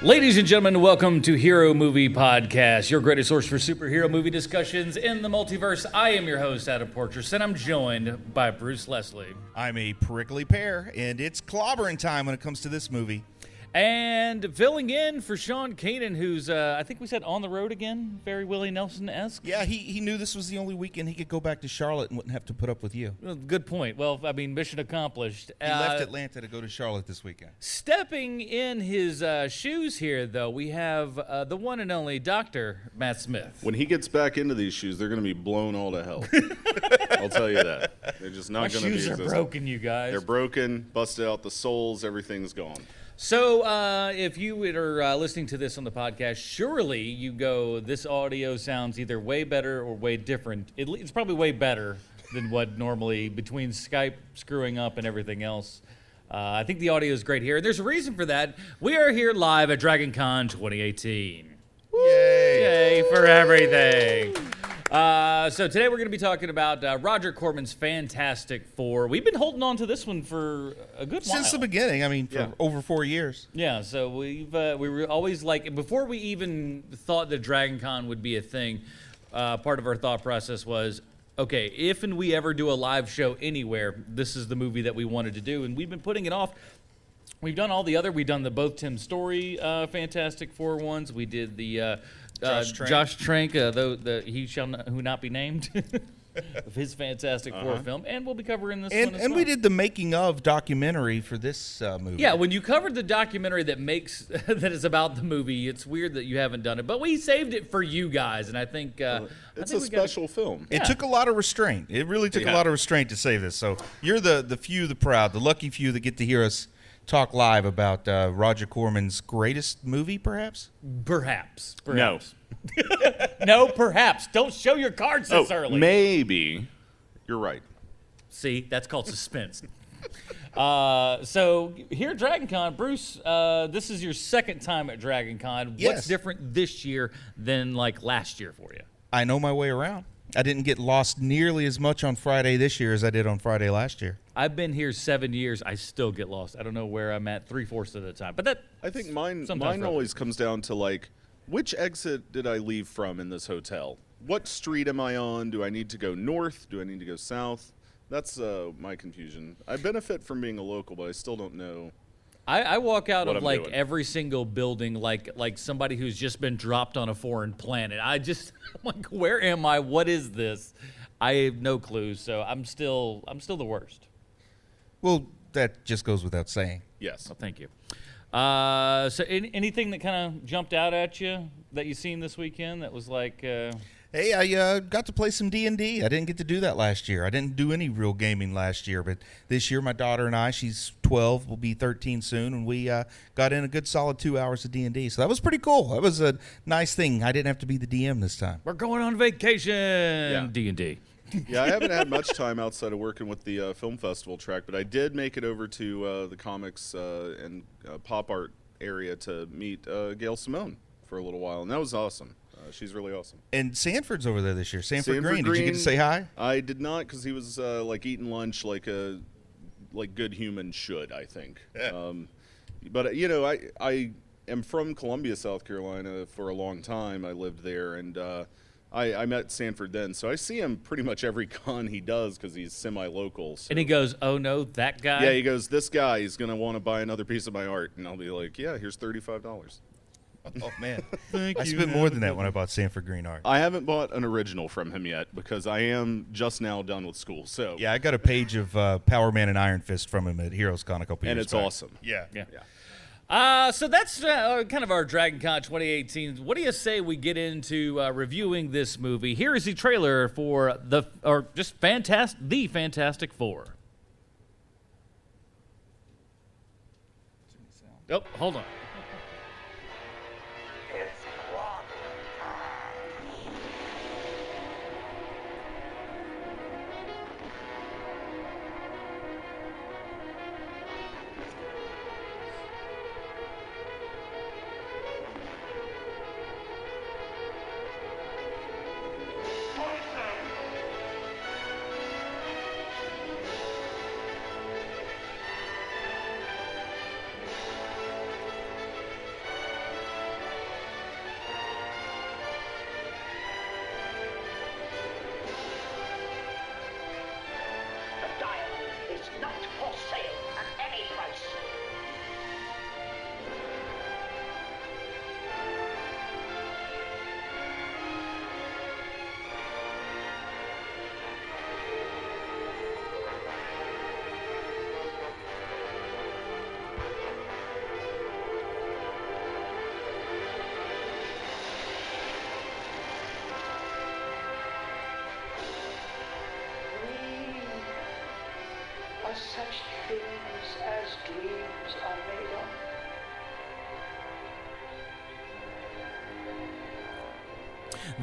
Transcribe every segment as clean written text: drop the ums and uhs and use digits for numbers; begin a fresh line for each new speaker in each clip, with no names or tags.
Ladies and gentlemen, welcome to Hero Movie Podcast, your greatest source for superhero movie discussions in the multiverse. I am your host, Adam Portrais, and I'm joined by Bruce Leslie.
I'm a prickly pear, and it's clobbering time when it comes to this movie.
And filling in for Sean Keenan, who's, I think we said on the road again, very Willie Nelson-esque.
Yeah, he knew this was the only weekend he could go back to Charlotte and wouldn't have to put up with you.
Well, good point. Well, I mean, mission accomplished.
He left Atlanta to go to Charlotte this weekend. Stepping
in his shoes here, though, we have the one and only Dr. Matt Smith.
When he gets back into these shoes, they're going to be blown all to hell. I'll tell you that. They're just not going to be
existent. Shoes are broken, you guys.
They're broken, busted out the soles, everything's gone.
So if you are listening to this on the podcast, surely you go, this audio sounds either way better or way different. It's probably way better than what normally, between Skype screwing up and everything else. I think the audio is great here. There's a reason for that. We are here live at DragonCon 2018.
Yay!
Yay for everything. So today we're going to be talking about Roger Corman's Fantastic Four. We've been holding on to this one for a good while.
Since the beginning, I mean, for over 4 years.
Yeah, so we were always like, before we even thought that DragonCon would be a thing, part of our thought process was, okay, if and we ever do a live show anywhere, this is the movie that we wanted to do, and we've been putting it off. We've done all the other. We've done both Tim Story Fantastic Four ones. We did the Josh Trank, the He Shall Who Not Be Named, of his Fantastic Four film, and we'll be covering this one as
well. And we did the making of documentary for this movie.
Yeah, when you covered the documentary that is about the movie, it's weird that you haven't done it, but we saved it for you guys, and I think
it's a special film.
It took a lot of restraint. It really took a lot of restraint to save this. So you're the few, the proud, the lucky few that get to hear us talk live about Roger Corman's greatest movie, perhaps?
Perhaps.
No.
No, perhaps. Don't show your cards this early.
Maybe. You're right.
See, that's called suspense. So here at DragonCon, Bruce, this is your second time at DragonCon.
Yes.
What's different this year than like last year for you?
I know my way around. I didn't get lost nearly as much on Friday this year as I did on Friday last year.
I've been here 7 years. I still get lost. I don't know where I'm at 3/4 of the time. But that
I think mine always comes down to, like, which exit did I leave from in this hotel? What street am I on? Do I need to go north? Do I need to go south? That's my confusion. I benefit from being a local, but I still don't know.
I walk out of like
doing.
every single building like somebody who's just been dropped on a foreign planet. I'm like, where am I? What is this? I have no clue. So I'm still the worst.
Well, that just goes without saying.
Yes.
Well, thank you. So anything that kind of jumped out at you that you seen this weekend that was like?
Hey, I got to play some D&D. I didn't get to do that last year. I didn't do any real gaming last year, but this year my daughter and I, she's 12, will be 13 soon, and we got in a good solid 2 hours of D&D. So that was pretty cool. That was a nice thing. I didn't have to be the DM this time.
We're going on vacation. D&D.
Yeah, I haven't had much time outside of working with the film festival track, but I did make it over to the comics and pop art area to meet Gail Simone for a little while, and that was awesome. She's really awesome.
And Sanford's over there this year. Sanford Green. Did you get to say hi?
I did not, because he was like eating lunch like good humans should, I think.
Yeah.
But you know, I am from Columbia, South Carolina for a long time. I lived there, and I met Sanford then, so I see him pretty much every con he does because he's semi-local. So.
And he goes, "Oh no, that guy."
Yeah, he goes, "This guy is gonna want to buy another piece of my art," and I'll be like, "Yeah, here's $35."
Oh, man.
Thank
I
you.
spent more than that when I bought Sanford Green art.
I haven't bought an original from him yet because I am just now done with school. So
yeah, I got a page of Power Man and Iron Fist from him at Heroes Con a couple years
and it's
back.
awesome.
Yeah.
So that's kind of our DragonCon 2018. What do you say we get into reviewing this movie? Here is the trailer for the Fantastic Four. Oh, hold on.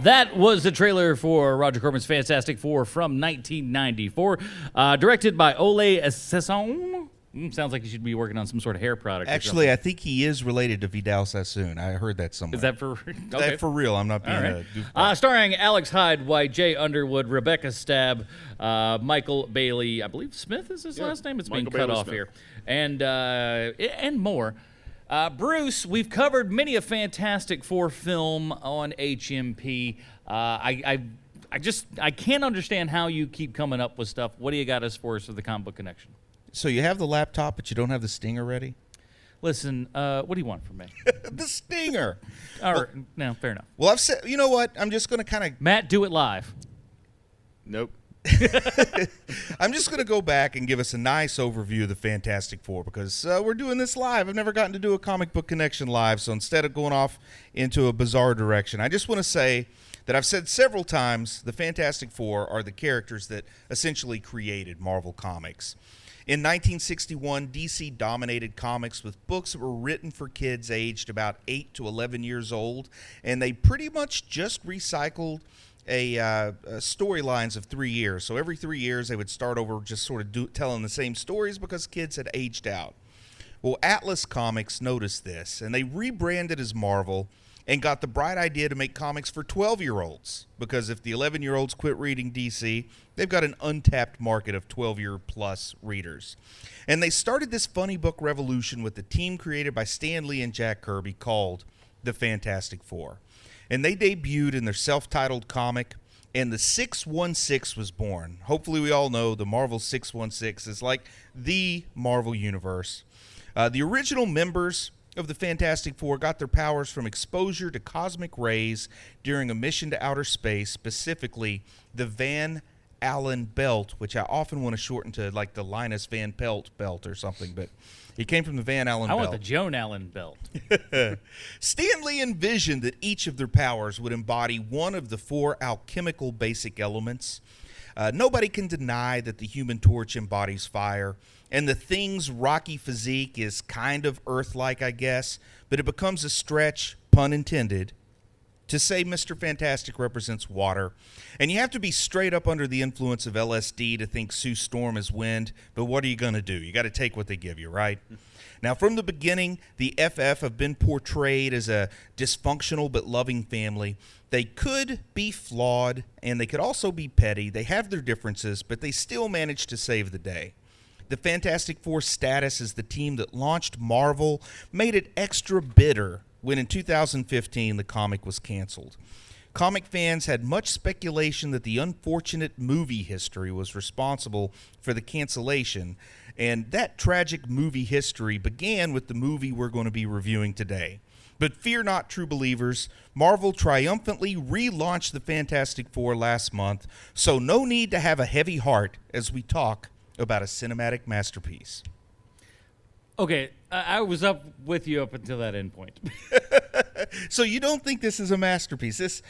That was the trailer for Roger Corman's Fantastic Four from 1994, directed by Ole Sassoon. Sounds like he should be working on some sort of hair product.
Actually, I think he is related to Vidal Sassoon. I heard that somewhere.
Is that for okay.
That for real? I'm not being a goofball.
Starring Alex Hyde White, Jay Underwood, Rebecca Stab, Michael Bailey. I believe Smith is his last name. It's
Michael
being cut
Bailey
off
Smith.
here, and more. Bruce, we've covered many a Fantastic Four film on HMP. I can't understand how you keep coming up with stuff. What do you got for us for the Comic Book Connection?
So you have the laptop, but you don't have the stinger ready?
Listen, what do you want from me?
The stinger.
All right, no, fair enough.
Well, I've said, you know what? I'm just going to kind of...
Matt, do it live.
Nope.
I'm just going to go back and give us a nice overview of the Fantastic Four because we're doing this live. I've never gotten to do a Comic Book Connection live, so instead of going off into a bizarre direction, I just want to say that I've said several times the Fantastic Four are the characters that essentially created Marvel Comics. In 1961, DC dominated comics with books that were written for kids aged about 8 to 11 years old, and they pretty much just recycled storylines of 3 years. So every 3 years, they would start over just sort of telling the same stories because kids had aged out. Well, Atlas Comics noticed this, and they rebranded as Marvel and got the bright idea to make comics for 12-year-olds because if the 11-year-olds quit reading DC, they've got an untapped market of 12-year-plus readers. And they started this funny book revolution with a team created by Stan Lee and Jack Kirby called the Fantastic Four. And they debuted in their self-titled comic, and the 616 was born. Hopefully we all know the Marvel 616 is like the Marvel Universe. The original members of the Fantastic Four got their powers from exposure to cosmic rays during a mission to outer space, specifically the Van Allen belt, which I often want to shorten to like the Linus Van Pelt belt or something, but he came from the Van Allen belt.
I want the Joan Allen belt.
Stan Lee envisioned that each of their powers would embody one of the 4 alchemical basic elements. Nobody can deny that the Human Torch embodies fire, and the Thing's rocky physique is kind of Earth-like, I guess, but it becomes a stretch, pun intended, to say Mr. Fantastic represents water. And you have to be straight up under the influence of LSD to think Sue Storm is wind, but what are you going to do? You got to take what they give you, right? Now, from the beginning, the FF have been portrayed as a dysfunctional but loving family. They could be flawed, and they could also be petty. They have their differences, but they still manage to save the day. The Fantastic Four's status as the team that launched Marvel made it extra bitter when in 2015 the comic was canceled. Comic fans had much speculation that the unfortunate movie history was responsible for the cancellation, and that tragic movie history began with the movie we're going to be reviewing today. But fear not, true believers, Marvel triumphantly relaunched the Fantastic Four last month, so no need to have a heavy heart as we talk about a cinematic masterpiece.
Okay, I was up with you up until that end point.
So you don't think this is a masterpiece? This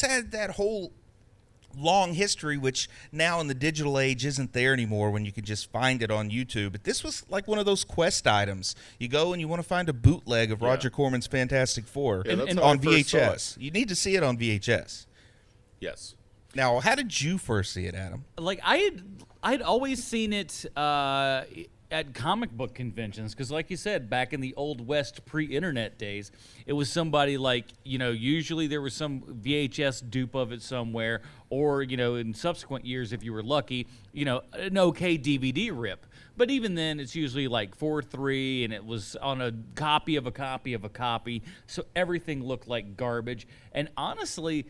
had that whole long history, which now in the digital age isn't there anymore when you can just find it on YouTube. But this was like one of those quest items. You go and you want to find a bootleg of Roger Corman's Fantastic Four on VHS. You need to see it on VHS.
Yes.
Now, how did you first see it, Adam?
Like I'd always seen it at comic book conventions because, like you said, back in the Old West pre-internet days, it was somebody like, usually there was some VHS dupe of it somewhere, or, in subsequent years, if you were lucky, an okay DVD rip. But even then, it's usually like 4:3, and it was on a copy of a copy of a copy, so everything looked like garbage. And honestly,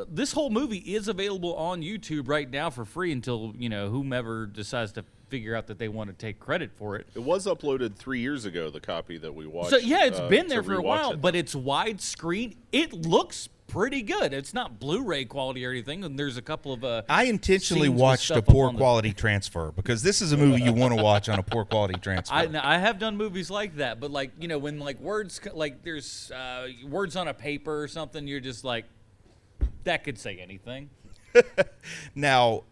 this whole movie is available on YouTube right now for free until, whomever decides to figure out that they want to take credit for it.
It was uploaded 3 years ago, the copy that we watched.
So, yeah, it's been there for a while, but it's widescreen. It looks pretty good. It's not Blu-ray quality or anything, and there's a couple of
I intentionally watched a poor quality transfer because this is a movie you want to watch on a poor quality transfer.
I have done movies like that, but when words, there's words on a paper or something, you're just like, that could say anything.
Now,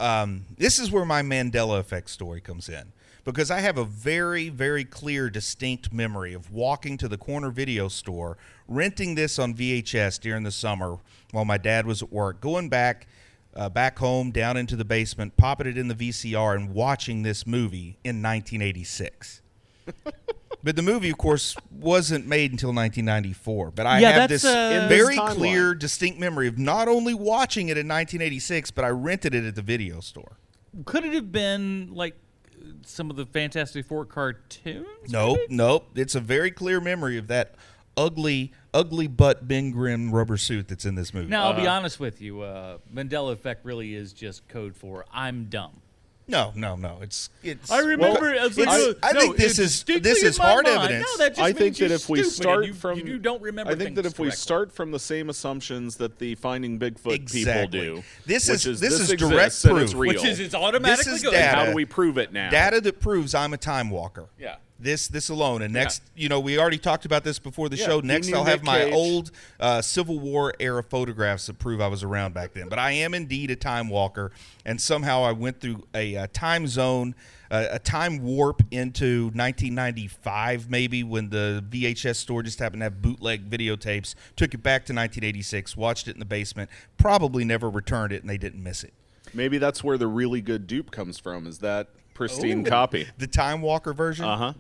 this is where my Mandela effect story comes in. because I have a very, very clear, distinct memory of walking to the corner video store, renting this on VHS during the summer while my dad was at work, going back home, down into the basement, popping it in the VCR, and watching this movie in 1986. But the movie, of course, wasn't made until 1994. But I have this very clear, distinct memory of not only watching it in 1986, but I rented it at the video store.
Could it have been like some of the Fantastic Four cartoons?
Nope. It's a very clear memory of that ugly butt Ben Grimm rubber suit that's in this movie.
Now, I'll be honest with you. Mandela Effect really is just code for I'm dumb.
No. It's.
I remember.
I think this is hard evidence.
No, that just
I
means
think
you're
that if we
stupid
start
and
from,
you don't remember.
I think that if we
correctly.
start from the same assumptions that the Finding Bigfoot people do,
this is
exists
direct
and
proof.
it's real.
Which is it's automatically
This is
good.
data.
How do we prove it now?
Data that proves I'm a time walker.
Yeah.
This alone. And next, we already talked about this before the show. Next,
you
I'll have
Nick
my
Cage.
old Civil War era photographs that prove I was around back then. But I am indeed a time walker, and somehow I went through a time zone, a time warp into 1995, maybe, when the VHS store just happened to have bootleg videotapes. Took it back to 1986, watched it in the basement, probably never returned it, and they didn't miss it.
Maybe that's where the really good dupe comes from, is that pristine copy.
The Time Walker version?
Uh-huh.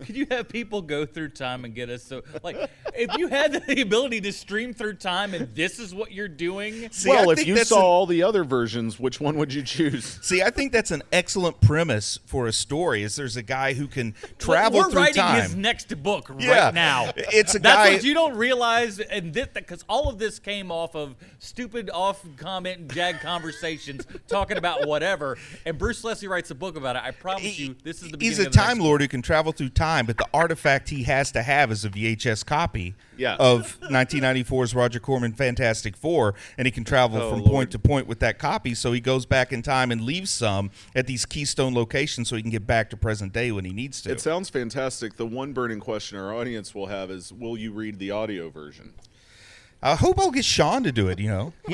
Could you have people go through time and get us if you had the ability to stream through time and this is what you're doing?
See,
Well,
I
if
think
you
that's
saw all the other versions, which one would you choose?
See, I think that's an excellent premise for a story. Is there's a guy who can travel
We're
through
writing
time.
his next book
Yeah.
right now.
It's a
That's
guy.
what you don't realize, and because all of this came off of stupid off-comment and jag conversations talking about whatever. And Bruce Leslie writes a book about it. I promise you, this is the beginning.
He's a
of the
time
next
lord who can travel through time, but the artifact he has to have is a VHS copy of 1994's Roger Corman Fantastic Four, and he can travel from point to point with that copy. So he goes back in time and leaves some at these keystone locations so he can get back to present day when he needs to.
It sounds fantastic. The one burning question our audience will have is, will you read the audio version?
I hope I'll get Sean to do it,
we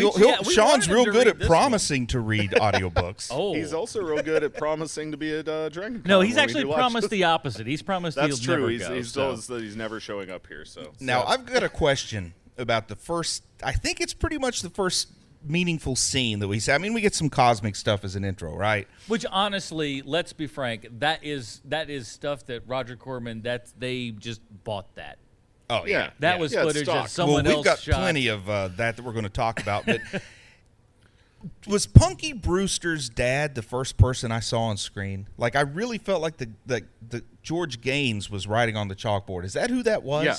Sean's
wanted him
real
to
good
read
at
this
promising to read audiobooks.
He's also real good at promising to be at DragonCon.
No, he's
when we
actually
do live
promised
shows.
the opposite. He's promised
That's
he'll
true.
never go.
He's told us that he's never showing up here. So
Now, I've got a question about the first, I think it's pretty much the first meaningful scene that we see. I mean, we get some cosmic stuff as an intro, right?
Which, honestly, let's be frank, that is stuff that Roger Corman, they just bought that.
Oh, yeah.
That was footage
stock.
that someone
we've
else
got
shot.
plenty of that we're going to talk about. But was Punky Brewster's dad the first person I saw on screen? Like, I really felt like the George Gaines was writing on the chalkboard. Is that who that was?
Yeah.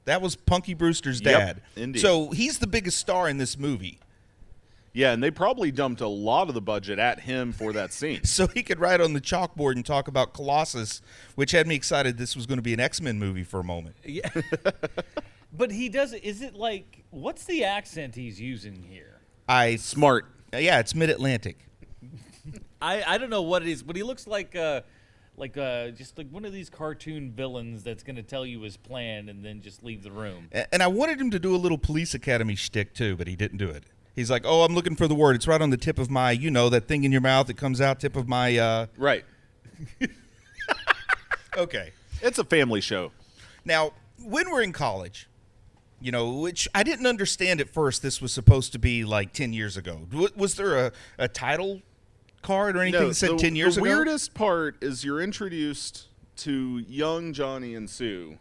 That was Punky Brewster's
Yep,
dad.
indeed.
So he's the biggest star in this movie.
Yeah, and they probably dumped a lot of the budget at him for that scene.
So he could write on the chalkboard and talk about Colossus, which had me excited this was going to be an X-Men movie for a moment.
Yeah. But he does. Is it like, what's the accent he's using here?
Smart.
Yeah, it's Mid-Atlantic.
I don't know what it is, but he looks like just like one of these cartoon villains that's going to tell you his plan and then just leave the room.
And I wanted him to do a little Police Academy shtick too, but he didn't do it. He's like, oh, I'm looking for the word. It's right on the tip of my, that thing in your mouth that comes out, tip of my...
Right.
Okay.
It's a family show.
Now, when we're in college, which I didn't understand at first this was supposed to be like 10 years ago. Was there a title card or anything that said 10 years ago?
The weirdest part is you're introduced to young Johnny and Sue,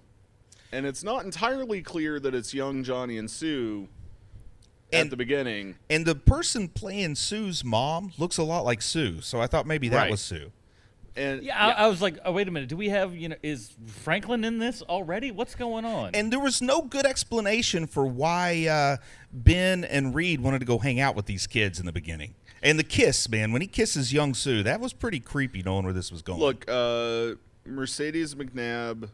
and it's not entirely clear that it's young Johnny and Sue at the beginning.
And the person playing Sue's mom looks a lot like Sue, so I thought maybe that was Sue.
And
I was like, oh, wait a minute. Do we have, is Franklin in this already? What's going on?
And there was no good explanation for why Ben and Reed wanted to go hang out with these kids in the beginning. And the kiss, man, when he kisses young Sue, that was pretty creepy knowing where this was going.
Look, Mercedes McNabb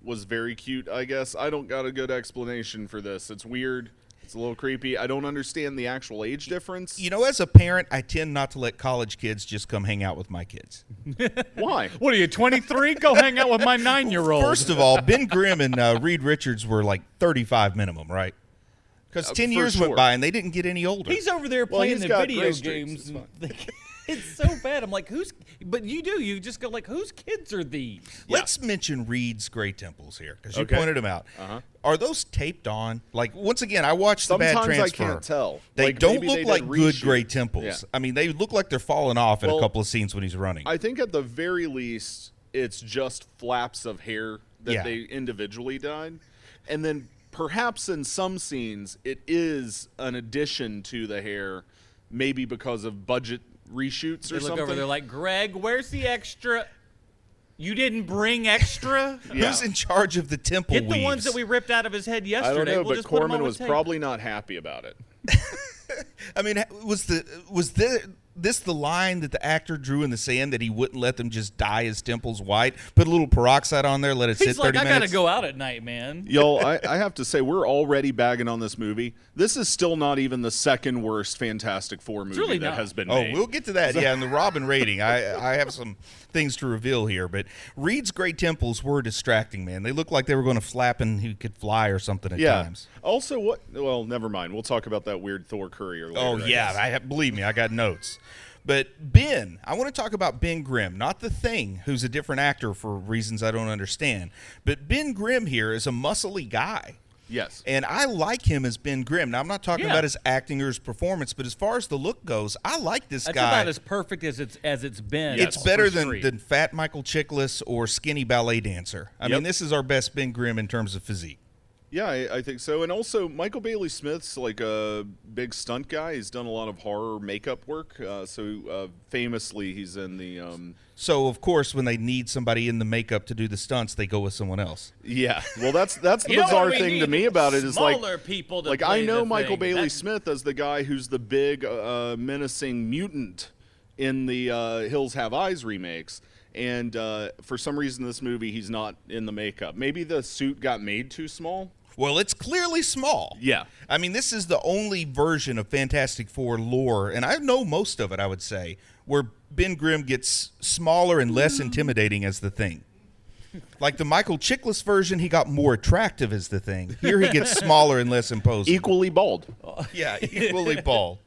was very cute, I guess. I don't got a good explanation for this. It's weird. It's a little creepy. I don't understand the actual age difference.
As a parent, I tend not to let college kids just come hang out with my kids.
Why?
What are you, 23? Go hang out with my 9-year-old.
First of all, Ben Grimm and Reed Richards were like 35 minimum, right? Because 10 years went by and they didn't get any older.
He's over there playing
he's
the
got
video
gray streaks.
games.
It's
It's so bad. I'm like, but you just go like, whose kids are these?
Let's mention Reed's gray temples here, because you
Okay.
pointed them out.
Uh-huh.
Are those taped on? Like, once again, I watched the bad
Sometimes
transfer.
I can't tell.
They
Like,
don't
maybe
look
they
like
did
good
reshoot.
gray temples.
Yeah.
I mean, they look like they're falling off in a
Well,
couple of scenes when he's running.
I think at the very least, it's just flaps of hair that
Yeah.
they individually dyed. And then perhaps in some scenes, it is an addition to the hair, maybe because of budget reshoots
They
or
look
something.
over there like, Greg, where's the extra? You didn't bring extra?
Yeah.
Who's in charge of the temple
Get the
weaves?
ones that we ripped out of his head
I
yesterday.
don't know,
We'll
but
just put 'em
Corman
on
was
the tape.
probably not happy about it.
I mean, was this the line that the actor drew in the sand, that he wouldn't let them just dye his temples white? Put a little peroxide on there, let it sit
He's
30
like, I
minutes?
gotta go out at night, man.
Y'all, I have to say, we're already bagging on this movie. This is still not even the second worst Fantastic Four movie
really
that
not.
has been
Oh,
made.
we'll get to that. Yeah, and the Robin rating. I have some things to reveal here, but Reed's gray temples were distracting, man. They looked like they were going to flap and he could fly or something at times.
Also, what? Well, never mind. We'll talk about that weird Thor courier later.
Oh,
I
yeah.
guess.
Believe me, I got notes. But Ben, I want to talk about Ben Grimm, not the Thing, who's a different actor for reasons I don't understand. But Ben Grimm here is a muscly guy.
Yes.
And I like him as Ben Grimm. Now, I'm not talking
Yeah.
about his acting or his performance, but as far as the look goes, I like this
That's
guy.
about as perfect as it's been.
It's
for
better
Street.
than fat Michael Chiklis or skinny ballet dancer. I mean,
Yep.
this is our best Ben Grimm in terms of physique.
Yeah, I think so. And also, Michael Bailey Smith's like a big stunt guy. He's done a lot of horror makeup work. Famously, he's in the.
So, of course, when they need somebody in the makeup to do the stunts, they go with someone else.
Yeah, well, that's the
You know what
bizarre
we
thing to
need?
me about it is like,
Smaller people to
like
play
I know
the
Michael
thing.
Bailey
That's-
Smith as the guy who's the big menacing mutant in the Hills Have Eyes remakes. And for some reason, this movie, he's not in the makeup. Maybe the suit got made too small.
Well, it's clearly small.
Yeah.
I mean, this is the only version of Fantastic Four lore, and I know most of it, I would say, where Ben Grimm gets smaller and less intimidating as the Thing. Like the Michael Chiklis version, he got more attractive as the Thing. Here he gets smaller and less imposing.
Equally bald.
Yeah, equally bald.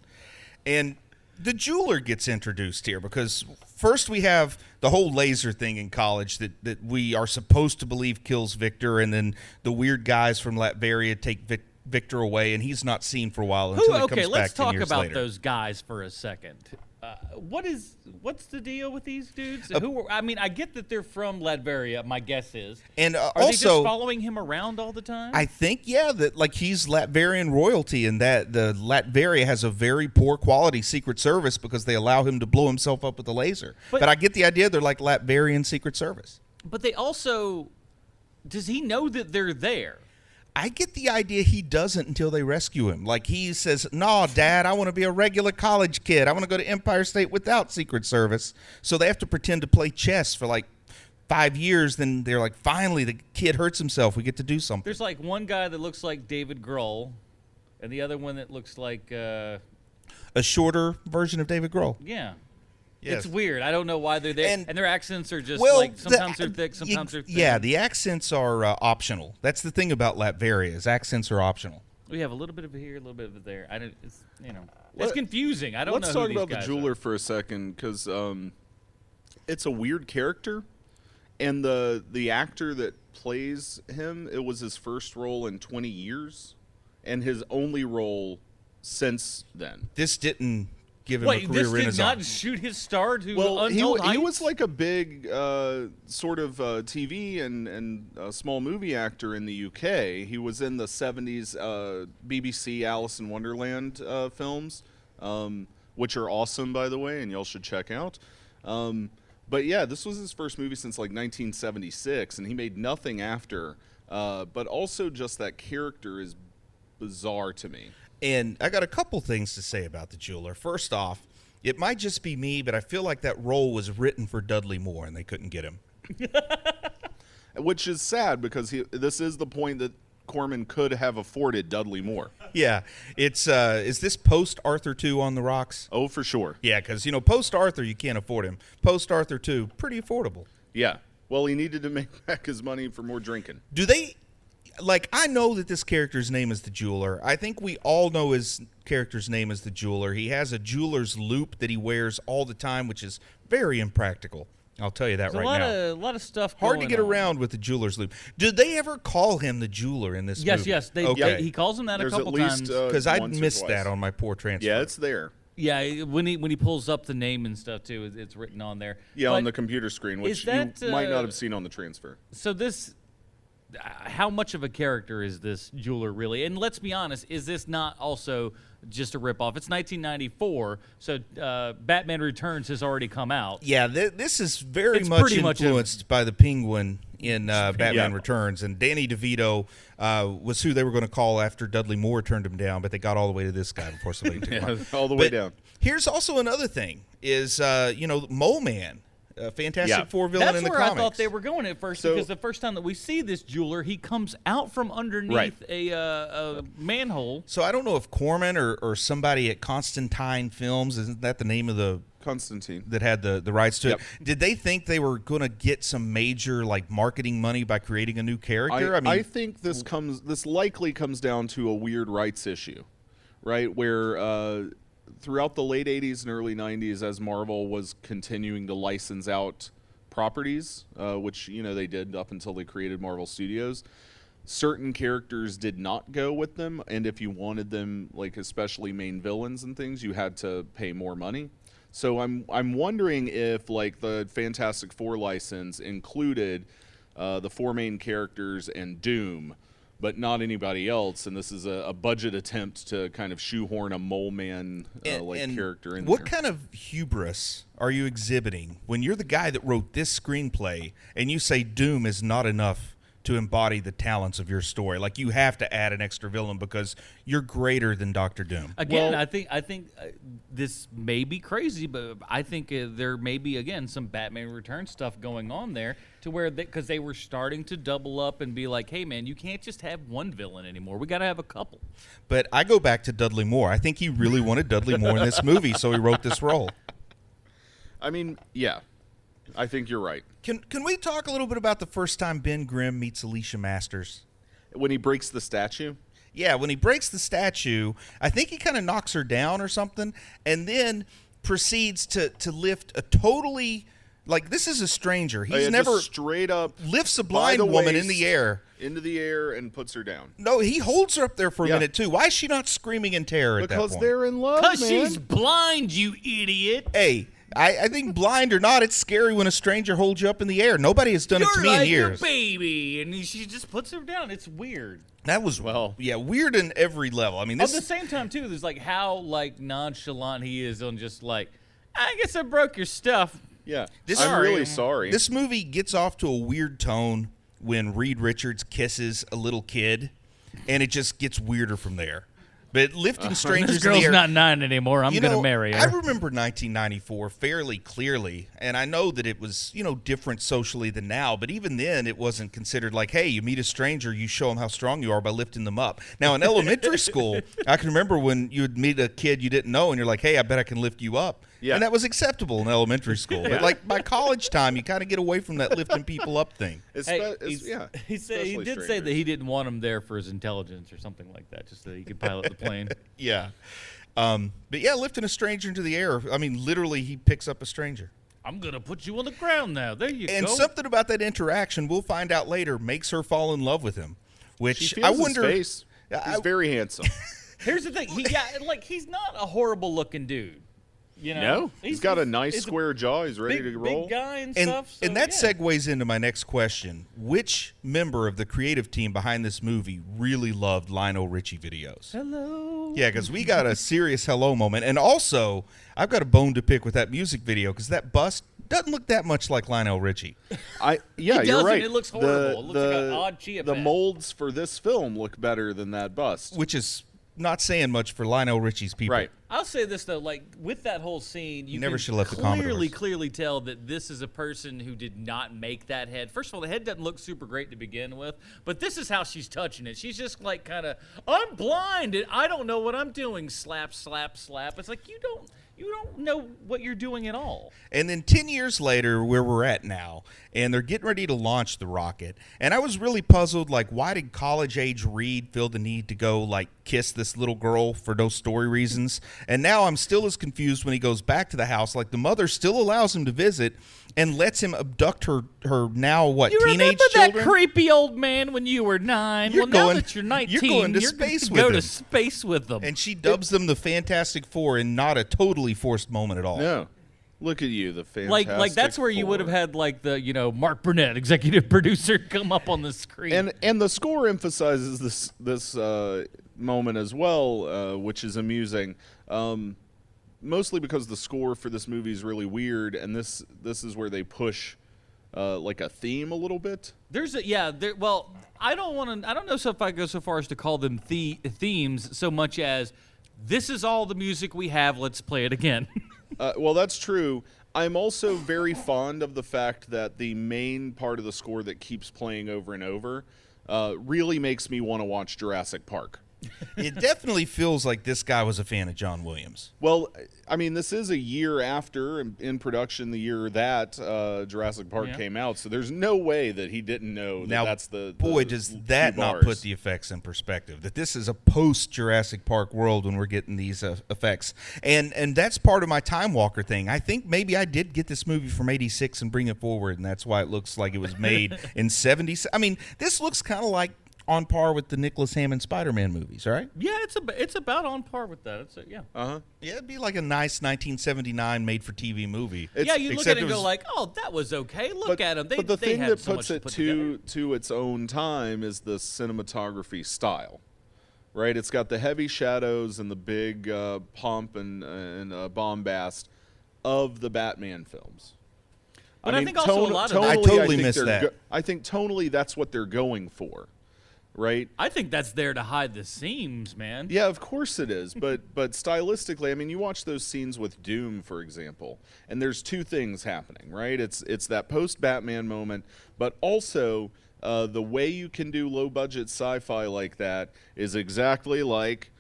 And the jeweler gets introduced here because first we have the whole laser thing in college that we are supposed to believe kills Victor, and then the weird guys from Latveria take Victor away, and he's not seen for a while until he
Okay,
comes
let's
back 10
talk
years
about
later.
those guys for a second. What's the deal with these dudes? I mean, I get that they're from Latveria. My guess is.
And
Are they
also,
just following him around all the time?
I think, yeah, that like he's Latvian royalty, and that the Latveria has a very poor quality Secret Service because they allow him to blow himself up with a laser. But I get the idea they're like Latvian Secret Service.
But they also, does he know that they're there?
I get the idea he doesn't until they rescue him. Like he says, "No, Dad, I want to be a regular college kid. I want to go to Empire State without Secret Service." So they have to pretend to play chess for like 5 years. Then they're like, "Finally, the kid hurts himself. We get to do something."
There's like one guy that looks like David Grohl, and the other one that looks like,
A shorter version of David Grohl.
yeah.
Yes.
It's weird. I don't know why they're there.
And-
And their accents are just
Well,
like, sometimes they're thick, sometimes they're thin.
Yeah, the accents are optional. That's the thing about Latveria is accents are optional.
We have a little bit of it here, a little bit of it there. It's
Let-
confusing. I don't
Let's
know
talk
who these
about the
guys
jeweler
are.
for a second, because it's a weird character, and the actor that plays him, it was his first role in 20 years, and his only role since then.
This didn't give him a
Wait,
career
this did
renaissance.
not shoot his star to
Well,
untold
he was
heights?
like a big sort of TV and small movie actor in the UK. He was in the 70s BBC Alice in Wonderland films, which are awesome, by the way, and y'all should check out. But yeah, this was his first movie since like 1976, and he made nothing after. But also just that character is bizarre to me.
And I got a couple things to say about the jeweler. First off, it might just be me, but I feel like that role was written for Dudley Moore, and they couldn't get him.
Which is sad because this is the point that Corman could have afforded Dudley Moore.
Yeah, it's is this post Arthur 2 on the rocks?
Oh, for sure.
Yeah, because post Arthur you can't afford him. Post Arthur 2, pretty affordable.
Yeah. Well, he needed to make back his money for more drinking.
Do they? like, I know that this character's name is the Jeweler. I think we all know his character's name is the Jeweler. He has a jeweler's loop that he wears all the time, which is very impractical. I'll tell you that
There's
right now.
a lot of stuff
Hard to
going
get
on.
around with the jeweler's loop. Did they ever call him the Jeweler in this movie?
Yes.
Okay.
He calls him that
There's
a couple
at least,
times.
Because I
once or
missed
twice.
that on my poor transfer.
Yeah, it's there.
Yeah, when he pulls up the name and stuff too, it's written on there.
Yeah,
But
on the computer screen, which
is that,
you might not have seen on the transfer.
So this, how much of a character is this jeweler really? And let's be honest, is this not also just a ripoff? It's 1994, so Batman Returns has already come out.
Yeah, this is very
It's
much
pretty much
influenced by the Penguin in Batman
Yeah.
Returns, and Danny DeVito was who they were going to call after Dudley Moore turned him down, but they got all the way to this guy before somebody took him
Yeah,
out.
all the way
But
down.
Here's also another thing: is Mole Man, a Fantastic
Yeah.
Four villain
That's
in the
where
comics.
I thought they were going at first,
So-
because the first time that we see this jeweler, he comes out from underneath
Right.
a manhole.
So I don't know if Corman or somebody at Constantine Films, isn't that the name of the
Constantine.
that had the rights to
Yep.
it? Did they think they were going to get some major like marketing money by creating a new character?
I think this likely comes down to a weird rights issue, right? Where throughout the late 80s and early 90s, as Marvel was continuing to license out properties, which they did up until they created Marvel Studios, certain characters did not go with them, and if you wanted them, like especially main villains and things, you had to pay more money. So I'm wondering if like the Fantastic Four license included the four main characters and Doom, but not anybody else, and this is a budget attempt to kind of shoehorn a Mole Man
and
character in
what
there.
kind of hubris are you exhibiting when you're the guy that wrote this screenplay and you say Doom is not enough to embody the talents of your story? Like, you have to add an extra villain because you're greater than Dr. Doom.
Again,
Well-
I think this may be crazy, but I think there may be, again, some Batman Returns stuff going on there to where, because they were starting to double up and be like, hey, man, you can't just have one villain anymore. We got to have a couple.
But I go back to Dudley Moore. I think he really wanted Dudley Moore in this movie, so he wrote this role.
I mean, yeah, I think you're right.
Can we talk a little bit about the first time Ben Grimm meets Alicia Masters?
When he breaks the statue,
Yeah, when he breaks the statue, I think he kind of knocks her down or something, and then proceeds to lift a totally, like, this is a stranger. He's
just
never
straight up
lifts a
by
blind
the
woman in
waist,
the air.
into the air, and puts her down.
No, he holds her up there for a
Yeah.
minute, too. Why is she not screaming in terror at that
Because
point?
they're in love,
Because
man.
she's blind, you idiot.
Hey, I think blind or not, it's scary when a stranger holds you up in the air. Nobody has done it to
You're
me
like
in years.
a baby. And she just puts her down. It's weird.
That was, weird in every level. I mean,
At
this
the same time, too, there's like how like nonchalant he is on just like, I guess I broke your stuff.
Yeah,
This-
I'm
Sorry.
really sorry.
This movie gets off to a weird tone when Reed Richards kisses a little kid, and it just gets weirder from there. But lifting strangers
This
in the
girl's
air,
not 9 anymore. I'm
you
going to
know,
marry her.
I remember 1994 fairly clearly, and I know that it was, different socially than now, but even then it wasn't considered like, hey, you meet a stranger, you show them how strong you are by lifting them up. Now, in elementary school, I can remember when you would meet a kid you didn't know, and you're like, hey, I bet I can lift you up.
Yeah.
And that was acceptable in elementary school. But, like, by college time, you kind of get away from that lifting people up thing.
Hey, he
especially
did say that
strangers.
he didn't want him there for his intelligence or something like that, just so he could pilot the plane.
Yeah. But yeah, lifting a stranger into the air, I mean, literally, he picks up a stranger.
I'm going to put you on the ground now. There you
And
go.
something about that interaction, we'll find out later, makes her fall in love with him. Which
She
I
feels
wonder.
his face. He's very handsome.
Here's the thing. He's not a horrible looking dude.
No, he's got a nice
he's
square jaw. He's ready
big,
to roll.
Big guy and,
And,
stuff. So,
and that
yeah.
segues into my next question. Which member of the creative team behind this movie really loved Lionel Richie videos?
Hello.
Yeah, because we got a serious hello moment. And also, I've got a bone to pick with that music video because that bust doesn't look that much like Lionel Richie.
Yeah,
He
you're
doesn't.
right.
It looks horrible. It looks like an odd chia
The
pet.
molds for this film look better than that bust.
Which is not saying much for Lionel Richie's people.
Right.
I'll say this though, like with that whole scene, you
never
can
should've left the Commodores.
clearly tell that this is a person who did not make that head. First of all, the head doesn't look super great to begin with, but this is how she's touching it. She's just like kind of, I'm blind and I don't know what I'm doing. Slap, slap, slap. It's like you don't know what you're doing at all.
And then 10 years later, where we're at now, and they're getting ready to launch the rocket. And I was really puzzled, like, why did college-age Reed feel the need to go, like, kiss this little girl for no story reasons? And now I'm still as confused when he goes back to the house. Like, the mother still allows him to visit and lets him abduct her now, what,
you
teenage
remember
children?
that creepy old man when you were 9?
You're
now
going-
that you're 19,
you're going to space with
go
him.
to space with them.
And she dubs them the Fantastic Four in not a totally forced moment at all.
No. Look at you, the Fantastic
like that's where you would have
Four.
had like the Mark Burnett, executive producer, come up on the screen.
And the score emphasizes this moment as well, which is amusing. Mostly because the score for this movie is really weird, and this is where they push like a theme a little bit.
Well, I don't know if I go so far as to call them themes so much as this is all the music we have. Let's play it again.
Well, that's true. I'm also very fond of the fact that the main part of the score that keeps playing over and over really makes me want to watch Jurassic Park.
It definitely feels like this guy was a fan of John Williams.
Well, I mean, this is a year after, in production, the year that Jurassic Park came out, so there's no way that he didn't know
Now,
that's the
boy,
the
does
key
that not
bars.
put the effects in perspective, that this is a post-Jurassic Park world when we're getting these effects. And that's part of my Time Walker thing. I think maybe I did get this movie from 86 and bring it forward, and that's why it looks like it was made in 70s. I mean, this looks kind of like on par with the Nicholas Hammond Spider-Man movies, right?
Yeah, it's about on par with that. Yeah.
Uh-huh.
Yeah, it'd be like a nice 1979 made-for-TV movie.
Yeah, you look at it and
was-
go like, oh, that was okay. Look at them.
But the
they
thing
had
that
so
puts
much
it
put together.
to its own time is the cinematography style, right? It's got the heavy shadows and the big pomp and bombast of the Batman films.
But I think also a lot of
that- I
tonally,
totally
think
missed
they're
that.
I think tonally that's what they're going for, right?
I think that's there to hide the seams, man.
Yeah, of course it is, but stylistically, I mean, you watch those scenes with Doom, for example, and there's two things happening, right? It's that post-Batman moment, but also the way you can do low-budget sci-fi like that is exactly like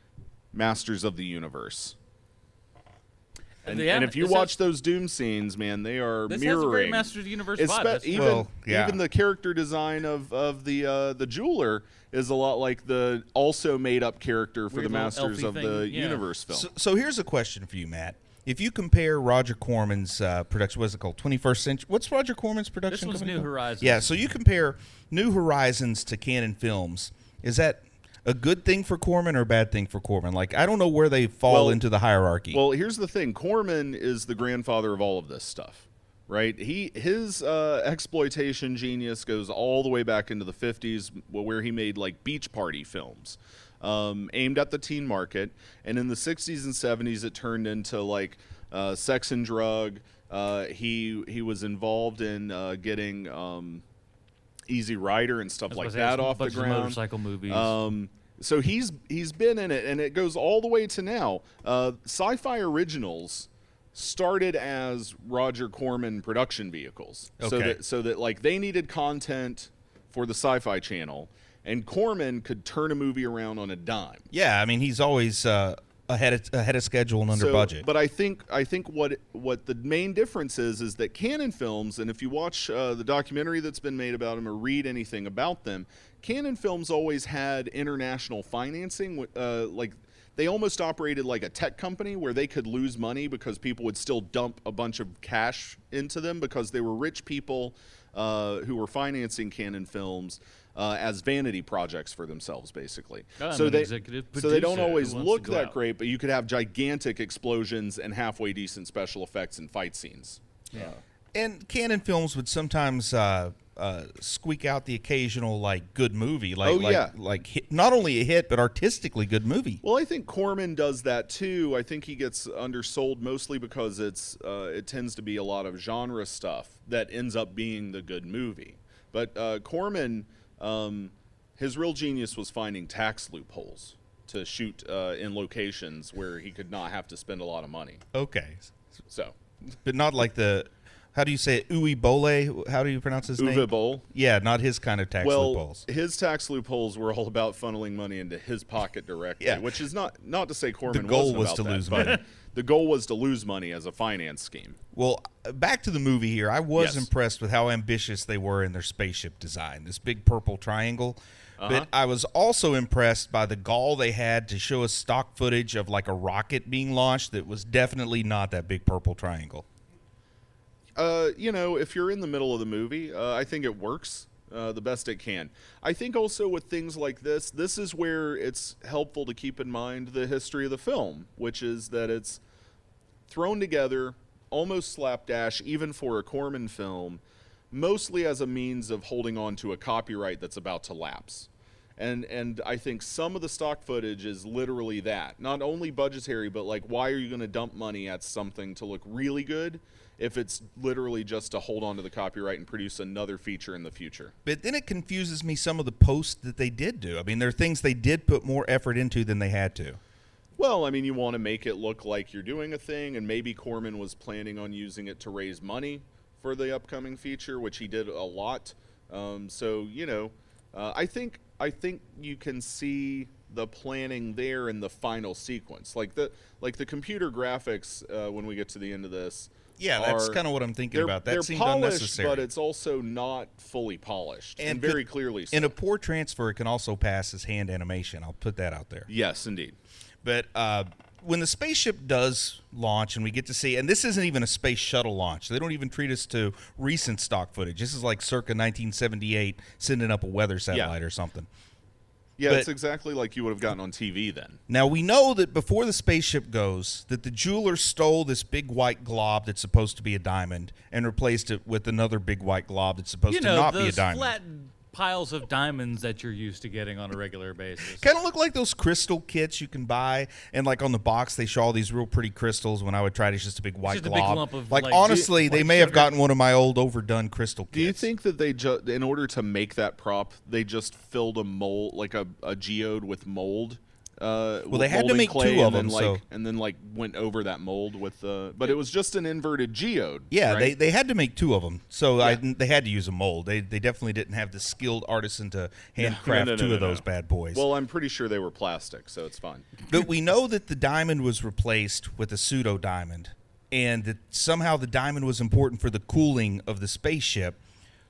Masters of the Universe. And if you watch those Doom scenes, man, they are
This
mirroring.
has a very Masters of the Universe vibe. That's
Even,
Well, yeah.
even the character design of the jeweler is a lot like the also made up character for
Weird
the
little
Masters
elfy
of
thing,
the
yeah.
Universe film.
So here's a question for you, Matt. If you compare Roger Corman's production, what's it called? 21st Century. What's Roger Corman's production?
This one's
company
New
called?
Horizons.
Yeah. So you compare New Horizons to Canon Films. Is that a good thing for Corman or a bad thing for Corman? Like, I don't know where they fall into the hierarchy.
Well, here's the thing: Corman is the grandfather of all of this stuff, right? His exploitation genius goes all the way back into the 50s, where he made like beach party films. Aimed at the teen market, and in the 60s and 70s it turned into like sex and drug. He was involved in getting Easy Rider and stuff like that off the ground.
Motorcycle movies.
So he's been in it, and it goes all the way to now. Sci-Fi Originals started as Roger Corman production vehicles,
Okay.
so that like they needed content for the Sci-Fi Channel. And Corman could turn a movie around on a dime.
yeah, I mean, he's always ahead of schedule and under budget.
But I think what the main difference is that Canon Films, and if you watch the documentary that's been made about them or read anything about them, Canon Films always had international financing. Like they almost operated like a tech company where they could lose money because people would still dump a bunch of cash into them because they were rich people who were financing Canon Films. As vanity projects for themselves, basically.
I'm an executive
so they don't
producer
always
who wants
look
to go
that
out.
great, but you could have gigantic explosions and halfway decent special effects and fight scenes.
And Canon Films would sometimes squeak out the occasional like good movie, like hit, not only a hit but artistically good movie.
Well, I think Corman does that too. I think he gets undersold mostly because it tends to be a lot of genre stuff that ends up being the good movie. But Corman, his real genius was finding tax loopholes to shoot in locations where he could not have to spend a lot of money.
Okay,
So,
but not like the how do you say it? Uwe Boll? How do you pronounce his name?
Uwe Boll?
Yeah, not his kind of tax loopholes.
His tax loopholes were all about funneling money into his pocket directly, which is not to say Corman
the goal
wasn't
was
about
to
that,
lose
but
money.
The goal was to lose money as a finance scheme.
Well, back to the movie here. I was
Yes.
impressed with how ambitious they were in their spaceship design, this big purple triangle. But I was also impressed by the gall they had to show us stock footage of like a rocket being launched that was definitely not that big purple triangle.
If you're in the middle of the movie, I think it works the best it can. I think also with things like this is where it's helpful to keep in mind the history of the film, which is that it's thrown together, almost slapdash, even for a Corman film, mostly as a means of holding on to a copyright that's about to lapse. And I think some of the stock footage is literally that. Not only budgetary, but like, why are you going to dump money at something to look really good if it's literally just to hold on to the copyright and produce another feature in the future?
But then it confuses me some of the posts that they did do. I mean, there are things they did put more effort into than they had to.
Well, I mean, you want to make it look like you're doing a thing, and maybe Corman was planning on using it to raise money for the upcoming feature, which he did a lot. I think you can see the planning there in the final sequence, like the computer graphics when we get to the end of this.
Yeah, that's kind of what I'm thinking about. That
they're
seemed
polished,
unnecessary.
but it's also not fully polished, and very clearly so.
In a poor transfer, it can also pass as hand animation. I'll put that out there.
Yes, indeed.
But when the spaceship does launch and we get to see, and this isn't even a space shuttle launch. They don't even treat us to recent stock footage. This is like circa 1978 sending up a weather satellite or something.
Yeah,
But
it's exactly like you would have gotten on TV then.
now we know that before the spaceship goes, that the jeweler stole this big white glob that's supposed to be a diamond and replaced it with another big white glob that's supposed to not be a
those
diamond.
flat piles of diamonds that you're used to getting on a regular basis.
Kind of look like those crystal kits you can buy, and like on the box they show all these real pretty crystals. When I would try it, it's just a big white
just a
glob.
big lump of,
like
like,
honestly, they
white
may have
sugar.
gotten one of my old overdone crystal kits.
Do you think that they in order to make that prop, they just filled a mold, like a geode with mold?
Well, they had to make two of them,
and then went over that mold with but it was just an inverted geode.
Yeah,
right?
they had to make two of them, so they had to use a mold. They definitely didn't have the skilled artisan to handcraft two of those bad boys.
Well, I'm pretty sure they were plastic, so it's fine.
But we know that the diamond was replaced with a pseudo diamond, and that somehow the diamond was important for the cooling of the spaceship.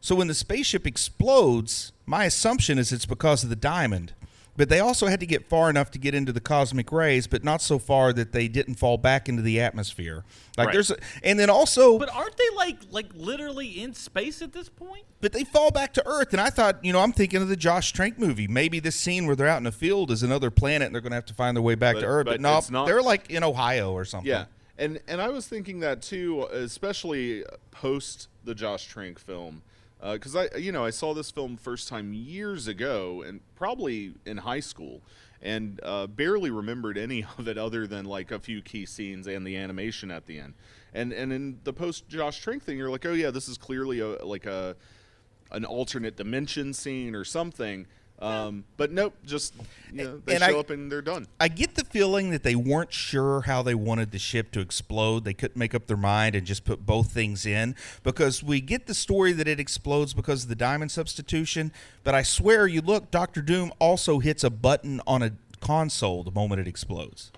So when the spaceship explodes, my assumption is it's because of the diamond. But they also had to get far enough to get into the cosmic rays, but not so far that they didn't fall back into the atmosphere. Like
Right.
and then also,
But aren't they like literally in space at this point?
but they fall back to Earth. And I thought, I'm thinking of the Josh Trank movie. Maybe this scene where they're out in the field is another planet, and they're going to have to find their way back to Earth.
but
no,
it's not.
they're like in Ohio or something.
Yeah, and I was thinking that too, especially post the Josh Trank film, because I saw this film first time years ago, and probably in high school, and barely remembered any of it other than like a few key scenes and the animation at the end. And in the post Josh Trank thing, you're like, oh yeah, this is clearly an alternate dimension scene or something. But nope, just they show up and they're done.
I get the feeling that they weren't sure how they wanted the ship to explode. They couldn't make up their mind and just put both things in, because we get the story that it explodes because of the diamond substitution. But I swear, you look, Dr. Doom also hits a button on a console the moment it explodes.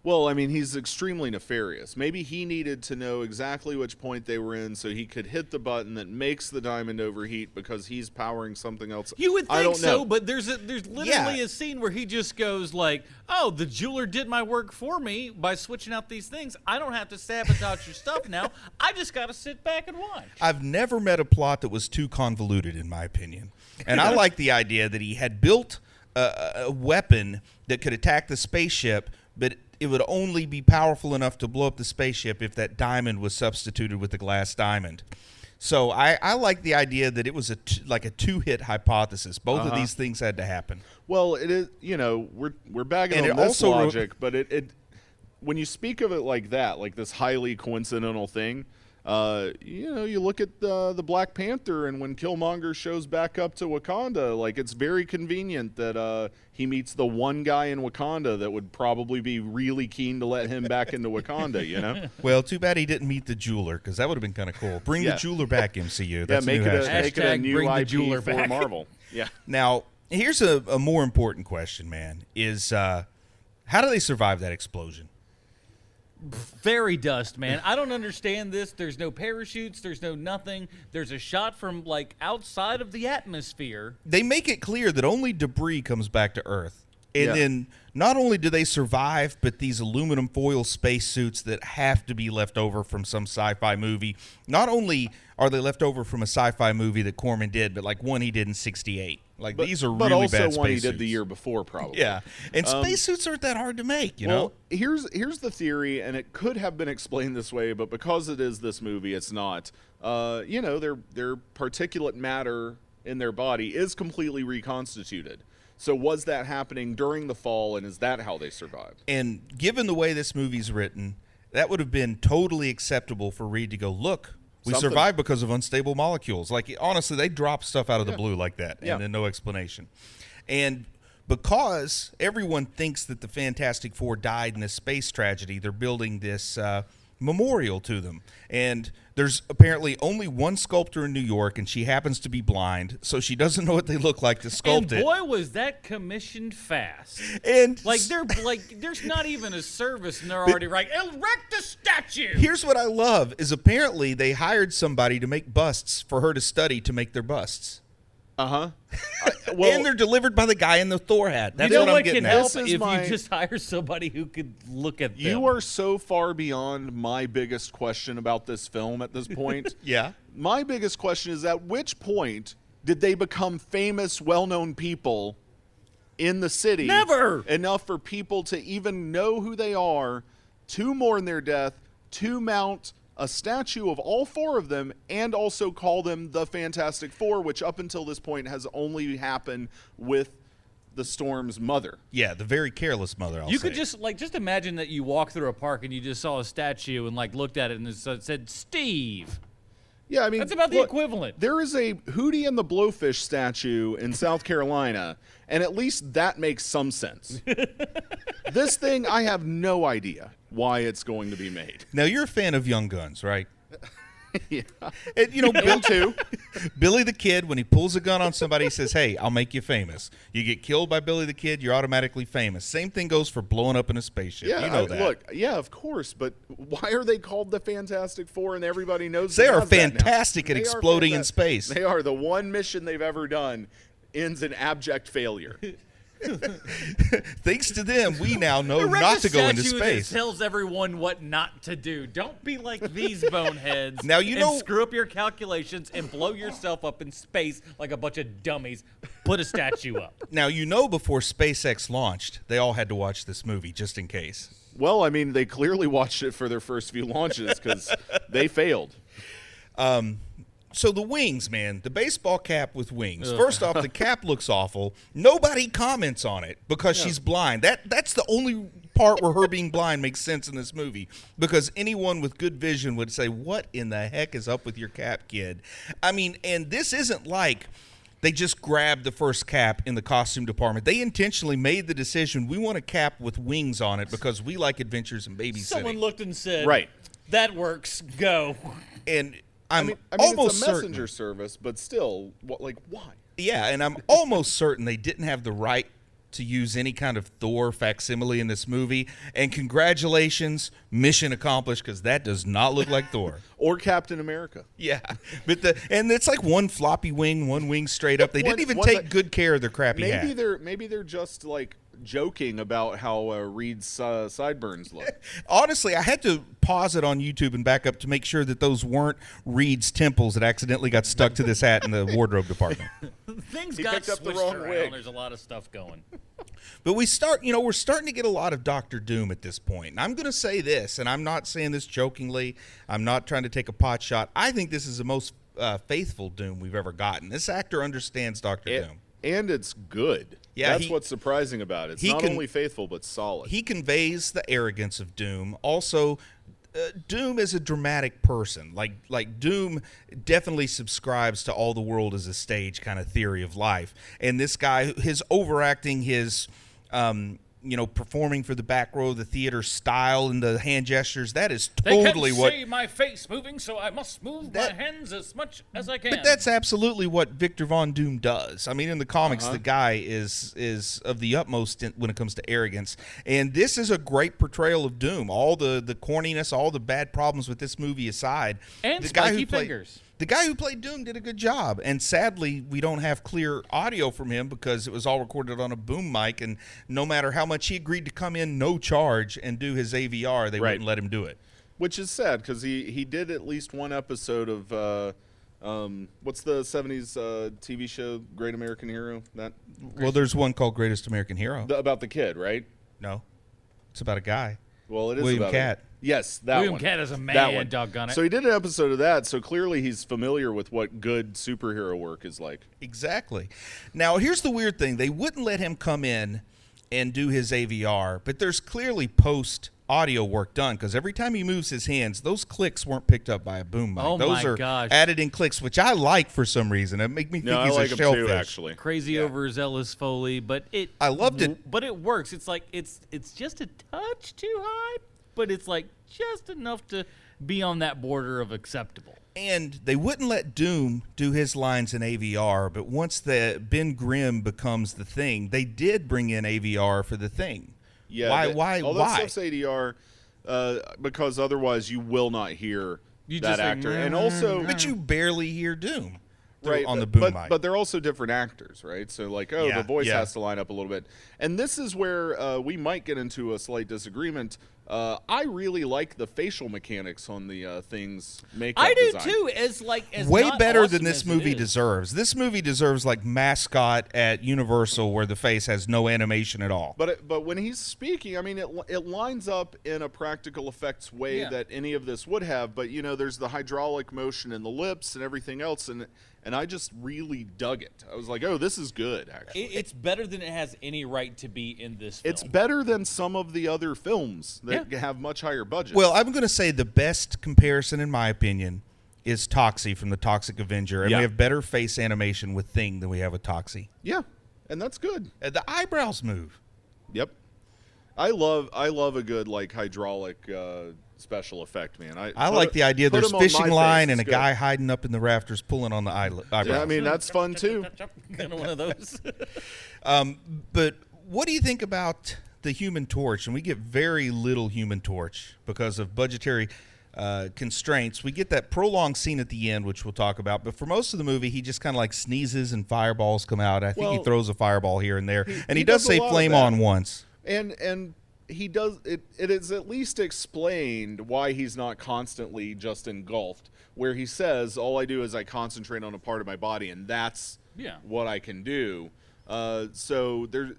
Well, I mean, he's extremely nefarious. Maybe he needed to know exactly which point they were in so he could hit the button that makes the diamond overheat because he's powering something else.
You would
I
think
don't
so,
know.
but there's literally a scene where he just goes like, "Oh, the jeweler did my work for me by switching out these things. I don't have to sabotage your stuff now. I just got to sit back and watch."
I've never met a plot that was too convoluted, in my opinion. And I like the idea that he had built a weapon that could attack the spaceship, but it would only be powerful enough to blow up the spaceship if that diamond was substituted with the glass diamond. So I like the idea that it was like a two-hit hypothesis. Both of these things had to happen.
Well, it is. We're bagging
And
on
it
this
also
logic, but it when you speak of it like that, like this highly coincidental thing, You look at the Black Panther, and when Killmonger shows back up to Wakanda, like, it's very convenient that he meets the one guy in Wakanda that would probably be really keen to let him back into Wakanda, you know?
Well, too bad he didn't meet the jeweler, because that would have been kind of cool. Bring the jeweler back, MCU. That's
make it a new
bring the
IP
jeweler
for
back.
Marvel. Yeah.
Now, here's a more important question, man, is how do they survive that explosion?
Fairy dust, man. I don't understand this. There's no parachutes. There's no nothing. There's a shot from, like, outside of the atmosphere.
They make it clear that only debris comes back to Earth. And then not only do they survive, but these aluminum foil spacesuits that have to be left over from some sci-fi movie. Not only are they left over from a sci-fi movie that Corman did, but like one he did in '68. Like, these are really bad spacesuits.
But also one he did the year before, probably.
Yeah, and spacesuits aren't that hard to make, you know?
Here's the theory, and it could have been explained this way, but because it is this movie, it's not. Their particulate matter in their body is completely reconstituted. So was that happening during the fall, and is that how they survived?
And given the way this movie's written, that would have been totally acceptable for Reed to go, look, we survived because of unstable molecules. Like, honestly, they drop stuff out of the blue like that, and then no explanation. And because everyone thinks that the Fantastic Four died in this space tragedy, they're building this memorial to them. And there's apparently only one sculptor in New York, and she happens to be blind, so she doesn't know what they look like to sculpt it.
And boy, was that commissioned fast.
And
there's not even a service, and they're already like, erect a statue.
Here's what I love is apparently they hired somebody to make busts for her to study to make their busts.
Uh-huh.
And they're delivered by the guy in the Thor hat. That's what I'm getting at.
Help if you just hire somebody who could look at them.
You are so far beyond my biggest question about this film at this point.
Yeah.
My biggest question is, at which point did they become famous, well-known people in the city?
Never!
Enough for people to even know who they are, to mourn their death, to mount a statue of all four of them, and also call them the Fantastic Four, which up until this point has only happened with the Storm's mother.
Yeah, the very careless mother, I'll say.
You could just imagine that you walk through a park and you just saw a statue and looked at it and it said Steve.
Yeah, I mean,
that's about the equivalent.
There is a Hootie and the Blowfish statue in South Carolina, and at least that makes some sense. This thing, I have no idea why it's going to be made.
Now, you're a fan of Young Guns, right?
Yeah.
And, Bill too. Billy the Kid, when he pulls a gun on somebody, he says, hey, I'll make you famous. You get killed by Billy the Kid, you're automatically famous. Same thing goes for blowing up in a spaceship.
Yeah,
you know that.
Look, yeah, of course, but why are they called the Fantastic Four and everybody knows
they are fantastic at exploding in space.
They are. The one mission they've ever done ends in abject failure.
Thanks to them, we now know not to go into space.
That tells everyone what not to do. Don't be like these boneheads.
Now
and screw up your calculations and blow yourself up in space like a bunch of dummies. Put a statue up.
Now, before SpaceX launched, they all had to watch this movie just in case.
Well, I mean, they clearly watched it for their first few launches because they failed.
So the wings, man, the baseball cap with wings. First off, the cap looks awful. Nobody comments on it because she's blind. That's the only part where her being blind makes sense in this movie, because anyone with good vision would say, what in the heck is up with your cap, kid? I mean, and this isn't like they just grabbed the first cap in the costume department. They intentionally made the decision, we want a cap with wings on it because we like adventures and babysitting.
Someone looked and said,
right,
that works, go.
And
I mean,
almost
it's a messenger
certain,
service, but still, why?
Yeah, and I'm almost certain they didn't have the right to use any kind of Thor facsimile in this movie. And congratulations, mission accomplished, because that does not look like Thor.
Or Captain America.
Yeah, but and it's like one floppy wing, one wing straight up. They didn't even take good care of their crappy hat.
Maybe they're just like joking about how Reed's sideburns look.
Honestly, I had to pause it on YouTube and back up to make sure that those weren't Reed's temples that accidentally got stuck to this hat in the wardrobe department.
Things
he
got
picked up the
switched
wrong
around.
wig.
There's a lot of stuff going.
But we're starting to get a lot of Doctor Doom at this point. And I'm going to say this, and I'm not saying this jokingly. I'm not trying to take a pot shot. I think this is the most faithful Doom we've ever gotten. This actor understands Doctor Doom.
And it's good.
Yeah,
that's what's surprising about it. It's not only faithful, but solid.
He conveys the arrogance of Doom. Also, Doom is a dramatic person. Like Doom definitely subscribes to all the world as a stage kind of theory of life. And this guy, his overacting, his performing for the back row of the theater style and the hand gestures, that is totally
they
what.
can't see my face moving, so I must move my hands as much as I can.
But that's absolutely what Victor Von Doom does. I mean, in the comics, the guy is of the utmost when it comes to arrogance. And this is a great portrayal of Doom. All the corniness, all the bad problems with this movie aside.
And
the guy
spiky fingers.
The guy who played Doom did a good job, and sadly, we don't have clear audio from him because it was all recorded on a boom mic, and no matter how much he agreed to come in no charge and do his AVR, they wouldn't let him do it.
Which is sad, because he did at least one episode of, what's the 70s TV show, Great American Hero?
Well, there's one called Greatest American Hero.
About the kid, right?
No. It's about a guy.
Well, it is
William
about
Catt.
Yes, that
William
one.
Catt is a
That
man,
one.
doggone it.
So he did an episode of that, so clearly he's familiar with what good superhero work is like.
Exactly. Now, here's the weird thing. They wouldn't let him come in and do his AVR, but there's clearly post-audio work done, because every time he moves his hands, those clicks weren't picked up by a boom mic.
Oh,
those
my
are
gosh.
added-in clicks, which I like for some reason. It make me think
I
he's
like
a
him
shellfish.
too, actually.
Crazy overzealous Foley, but
I loved it.
But it works. It's like it's just a touch too high, but it's like just enough to be on that border of acceptable.
And they wouldn't let Doom do his lines in AVR, but once the Ben Grimm becomes the Thing, they did bring in AVR for the Thing.
Yeah.
Why?
All that stuff's ADR, because otherwise you will not hear that actor. And also,
But you barely hear Doom
right
on the boom mic.
But they're also different actors, right? So the voice has to line up a little bit. And this is where we might get into a slight disagreement. I really like the facial mechanics on the Thing's makeup
I do
design.
too. As
way
not
better
awesome
than this
as it
movie
is.
deserves. This movie deserves like Mascot at Universal, where the face has no animation at all.
But when he's speaking, I mean, it lines up in a practical effects way that any of this would have. But there's the hydraulic motion in the lips and everything else, and I just really dug it. I was like, oh, this is good. Actually,
It's better than it has any right to be in this film.
it's better than some of the other films that have much higher budgets.
Well, I'm going to say the best comparison, in my opinion, is Toxie from the Toxic Avenger, and we have better face animation with Thing than we have with Toxie.
Yeah, and that's good.
The eyebrows move.
Yep, I love a good like hydraulic special effect, man. I
like the idea
put
there's
'em on my
fishing
face,
line and a
it's good.
guy hiding up in the rafters pulling on the eyebrows.
Yeah, I mean that's fun too.
Kind of one of those.
But what do you think about the Human Torch? And we get very little Human Torch because of budgetary constraints. We get that prolonged scene at the end, which we'll talk about. But for most of the movie, he just kind of like sneezes and fireballs come out. I think he throws a fireball here and there. And he does say
a lot of
flame
that.
on once.
And he does it. It is at least explained why he's not constantly just engulfed. Where he says, "All I do is I concentrate on a part of my body, and that's what I can do." So there's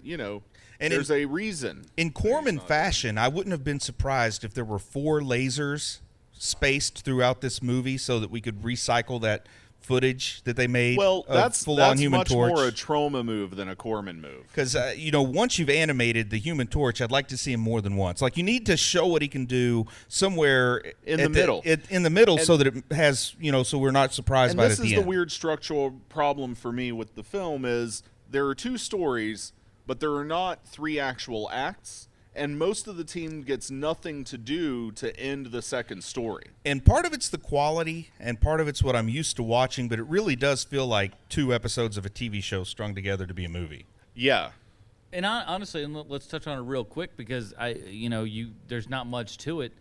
there's a reason.
In Corman fashion, I wouldn't have been surprised if there were 4 lasers spaced throughout this movie so that we could recycle that footage that they made.
Well, that's
full-on Human
much
Torch.
more a Trauma move than a Corman move.
Because, once you've animated the Human Torch, I'd like to see him more than once. Like, you need to show what he can do somewhere
In the middle.
In the middle, so that it has, so we're not surprised by it at the end.
And this is the weird structural problem for me with the film is there are 2 stories, but there are not 3 actual acts. And most of the team gets nothing to do to end the second story.
And part of it's the quality, and part of it's what I'm used to watching, but it really does feel like 2 episodes of a TV show strung together to be a movie.
Yeah.
And honestly, and let's touch on it real quick because there's not much to it.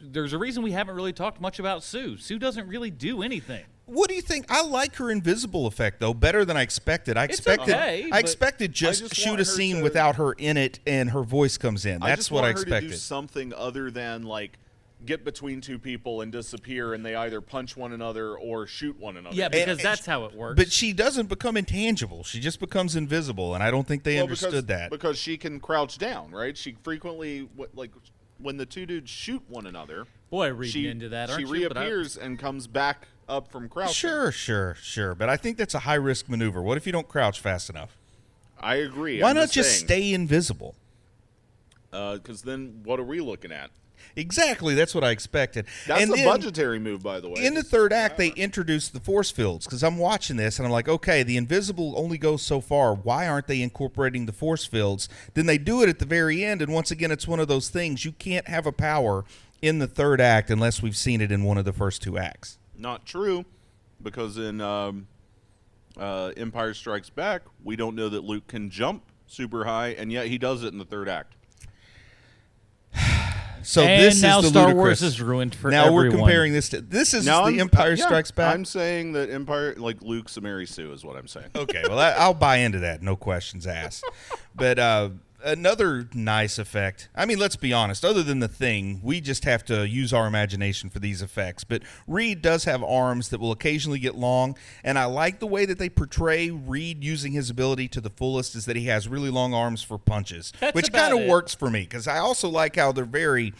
There's a reason we haven't really talked much about Sue. Sue doesn't really do anything.
What do you think? I like her invisible effect, though, better than I expected. I expected just shoot
want
a
her
scene
to-
without her in it and her voice comes in. That's what I
I just want her
expected.
to do something other than like get between 2 people and disappear, and they either punch one another or shoot one another.
Yeah, because that's how it works.
But she doesn't become intangible. She just becomes invisible, and I don't think they understood that.
Because she can crouch down, right? She frequently, like when the 2 dudes shoot one another,
Boy, reading into that, aren't
she
you? But
reappears and comes back up from crouching.
Sure. But I think that's a high-risk maneuver. What if you don't crouch fast enough?
I agree.
Why
I'm
not just
saying.
stay invisible?
Because then what are we looking at?
Exactly, that's what I expected.
That's
and
a
then,
budgetary move, by the way.
In the third act, they introduced the force fields, because I'm watching this, and I'm like, okay, the invisible only goes so far. Why aren't they incorporating the force fields? Then they do it at the very end, and once again, it's one of those things. You can't have a power in the third act unless we've seen it in one of the first two acts.
Not true, because in Empire Strikes Back, we don't know that Luke can jump super high, and yet he does it in the third act.
So
and
this
now
is the
Star
ludicrous.
Wars is ruined for
now
everyone.
we're comparing this to the Empire Strikes Back.
I'm saying that Empire, like Luke's a Mary Sue, is what I'm saying.
Okay, well I'll buy into that. No questions asked. But another nice effect. I mean, let's be honest. Other than the thing, we just have to use our imagination for these effects. But Reed does have arms that will occasionally get long, and I like the way that they portray Reed using his ability to the fullest. Is that he has really long arms for punches, which kind of works for me because I also like how they're very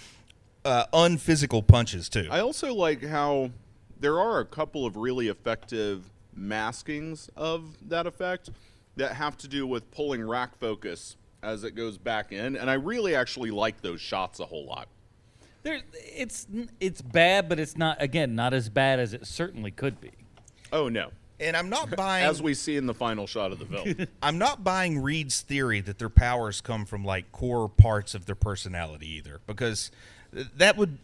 unphysical punches too.
I also like how there are a couple of really effective maskings of that effect that have to do with pulling rack focus as it goes back in, and I really actually like those shots a whole lot.
It's bad, but it's not as bad as it certainly could be.
Oh no.
And I'm not buying,
as we see in the final shot of the film.
I'm not buying Reed's theory that their powers come from like core parts of their personality either, because that would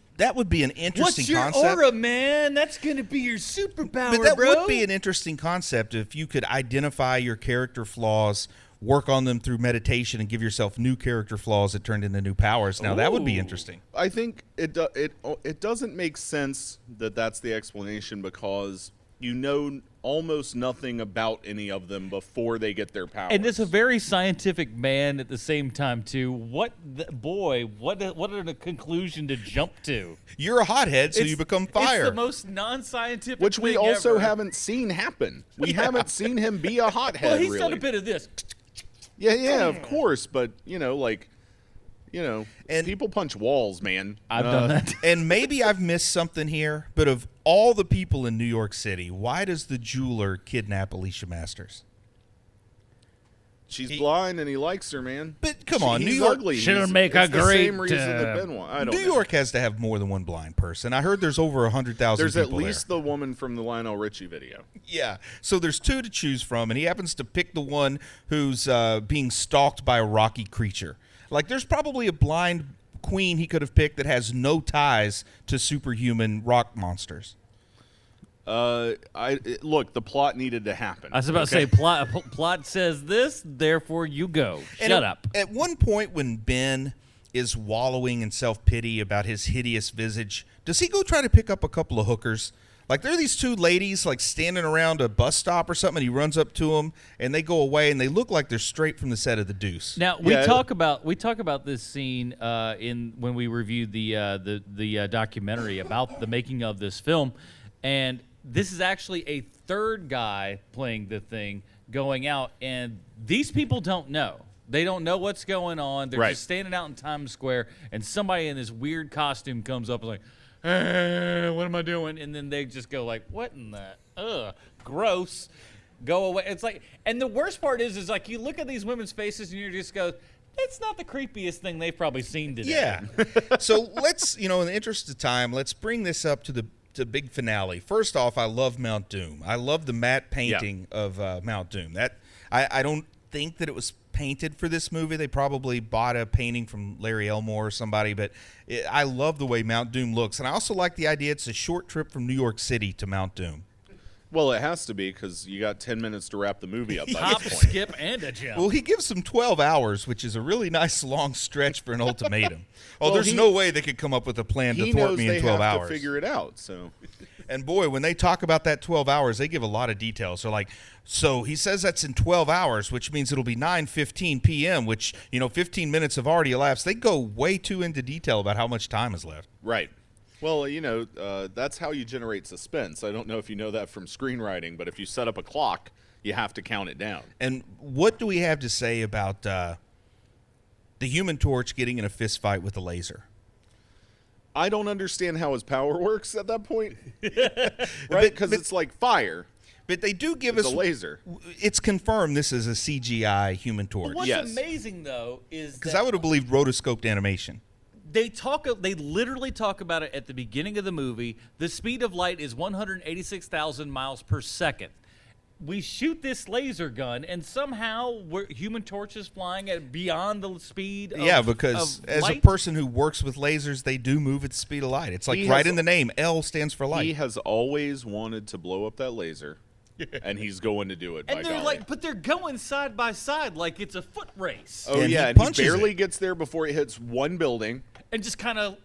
be an interesting concept.
What's your aura, man? That's going to be your superpower,
but that
bro.
would be an interesting concept if you could identify your character flaws, work on them through meditation, and give yourself new character flaws that turned into new powers. Now, that would be interesting.
I think it doesn't make sense that that's the explanation because you know almost nothing about any of them before they get their powers.
And it's a very scientific man at the same time, too. What a conclusion to jump to.
You're a hothead, so you become fire.
It's the most non-scientific
Which we
thing
also
ever.
haven't seen happen. We haven't seen him be a hothead,
Well, he's
really.
done a bit of this.
Yeah, of course, but, and people punch walls, man.
I've done that.
And maybe I've missed something here, but of all the people in New York City, why does the jeweler kidnap Alicia Masters?
She's blind and he likes her, man.
But come on,
he's
New York
ugly.
She'll
He's-
make a
it's the
great,
same reason that Ben won. I don't
New
know.
York has to have more than one blind person. I heard there's over 100,000
There's
people
at least
there.
the woman from the Lionel Richie video.
Yeah, so there's two to choose from, and he happens to pick the one who's being stalked by a rocky creature. Like, there's probably a blind queen he could have picked that has no ties to superhuman rock monsters.
Look, the plot needed to happen.
I was about to say, plot says this, therefore you go.
And
Shut up.
At one point when Ben is wallowing in self-pity about his hideous visage, does he go try to pick up a couple of hookers? Like, there are these two ladies, like, standing around a bus stop or something, and he runs up to them, and they go away, and they look like they're straight from the set of The Deuce.
Now we talk about this scene when we reviewed the documentary about the making of this film, and this is actually a third guy playing the thing going out, and these people don't know. They don't know what's going on. They're just standing out in Times Square, and somebody in this weird costume comes up and like, what am I doing? And then they just go like, what in the, gross, go away. It's like, and the worst part is like you look at these women's faces and you just go, it's not the creepiest thing they've probably seen today.
Yeah. So let's, in the interest of time, let's bring this up to the big finale. First off, I love Mount Doom. I love the matte painting of Mount Doom. That I don't think that it was painted for this movie. They probably bought a painting from Larry Elmore or somebody, but I love the way Mount Doom looks. And I also like the idea it's a short trip from New York City to Mount Doom.
Well, it has to be because you got 10 minutes to wrap the movie up by
Hop,
this point.
skip, and a jump.
Well, he gives them 12 hours, which is a really nice long stretch for an ultimatum.
Well,
There's no way they could come up with a plan to
He
thwart
knows
me
they
in 12
have
hours.
to figure it out, so...
And boy, when they talk about that 12 hours, they give a lot of details. They're like, so he says that's in 12 hours, which means it'll be 9:15 p.m., which, 15 minutes have already elapsed. They go way too into detail about how much time is left.
Right. Well, that's how you generate suspense. I don't know if you know that from screenwriting, but if you set up a clock, you have to count it down.
And what do we have to say about the Human Torch getting in a fist fight with a laser?
I don't understand how his power works at that point. Right? Because it's like fire.
But they do give
It's
us
a laser.
It's confirmed this is a CGI Human Torch.
What's
Yes.
amazing, though, is
Because
that
I would have believed rotoscoped animation.
They literally talk about it at the beginning of the movie. The speed of light is 186,000 miles per second. We shoot this laser gun, and somehow Human Torch is flying at beyond the speed of
because
of
as
light.
a person who works with lasers, they do move at the speed of light. It's like right in the name. L stands for light.
He has always wanted to blow up that laser, and he's going to do it.
And they're going side by side like it's a foot race.
Oh,
and
yeah,
he
and he barely
it.
gets there before he hits one building.
And just kind of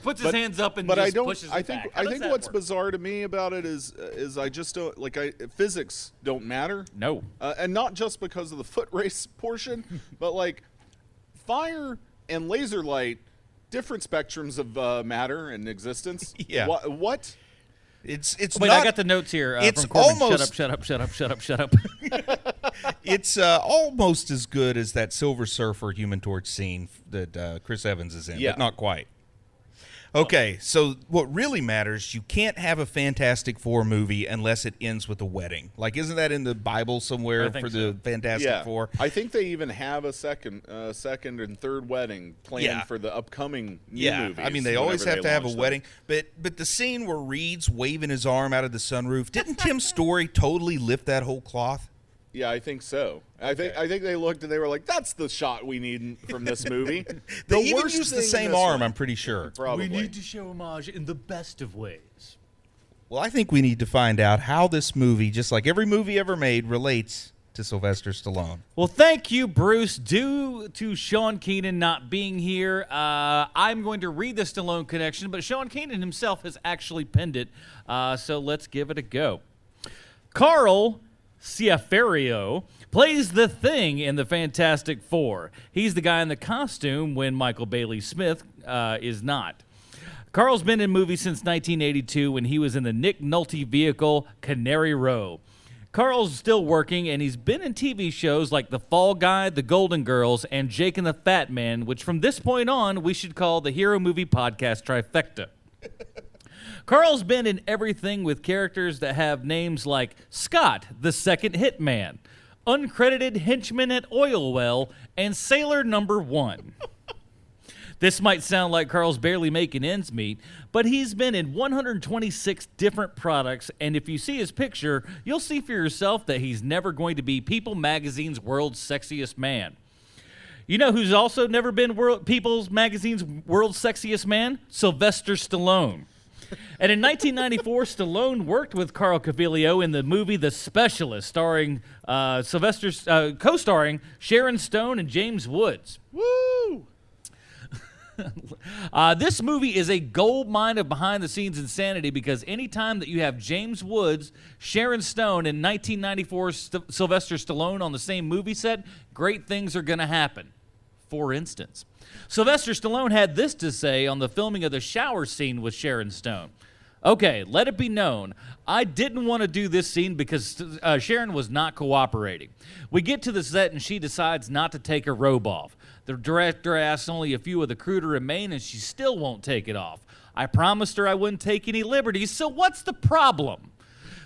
puts his hands up and
but
just
I don't.
pushes it
I think.
back.
I think what's
work?
bizarre to me about it is I just don't like. Physics don't matter.
No.
And not just because of the foot race portion, but like fire and laser light, different spectrums of matter and existence.
Yeah.
What?
It's
Wait,
not,
I got the notes here
it's
from Corman.
almost-
Shut up.
It's almost as good as that Silver Surfer Human Torch scene that Chris Evans is in,
Yeah.
but not quite. Okay, so what really matters, you can't have a Fantastic Four movie unless it ends with a wedding. Like, isn't that in the Bible somewhere
I think
for
so.
the Fantastic
Yeah.
Four?
I think they even have a second and third wedding planned
Yeah.
for the upcoming new
Yeah,
movies.
I mean, they always
whenever
have
they
to have a
launch them.
wedding. But the scene where Reed's waving his arm out of the sunroof, didn't Tim Story totally lift that whole cloth?
Yeah, I think so. I think they looked and they were like, "That's the shot we need from this movie."
They even
worst
used the
thing
same
this
arm,
one-
I'm pretty sure.
Probably.
We need to show homage in the best of ways.
Well, I think we need to find out how this movie, just like every movie ever made, relates to Sylvester Stallone.
Well, thank you, Bruce. Due to Sean Keenan not being here, I'm going to read the Stallone connection, but Sean Keenan himself has actually penned it, so let's give it a go. Carl Ciaferio plays the Thing in the Fantastic Four. He's the guy in the costume when Michael Bailey Smith is not. Carl's been in movies since 1982 when he was in the Nick Nolte vehicle Canary Row. Carl's still working, and he's been in TV shows like The Fall Guy, The Golden Girls, and Jake and the Fat Man, which from this point on we should call the Hero Movie Podcast Trifecta. Carl's been in everything with characters that have names like Scott, the Second Hitman, Uncredited Henchman at Oil Well, and Sailor Number 1. This might sound like Carl's barely making ends meet, but he's been in 126 different products, and if you see his picture, you'll see for yourself that he's never going to be People Magazine's World's Sexiest Man. You know who's also never been People Magazine's World's Sexiest Man? Sylvester Stallone. And in 1994, Stallone worked with Carl Cavillo in the movie The Specialist, starring co-starring Sharon Stone and James Woods.
Woo!
This movie is a gold mine of behind-the-scenes insanity because anytime that you have James Woods, Sharon Stone, and 1994 Sylvester Stallone on the same movie set, great things are going to happen. For instance, Sylvester Stallone had this to say on the filming of the shower scene with Sharon Stone. Okay, let it be known, I didn't want to do this scene because Sharon was not cooperating. We get to the set and she decides not to take her robe off. The director asks only a few of the crew to remain and she still won't take it off. I promised her I wouldn't take any liberties, so what's the problem?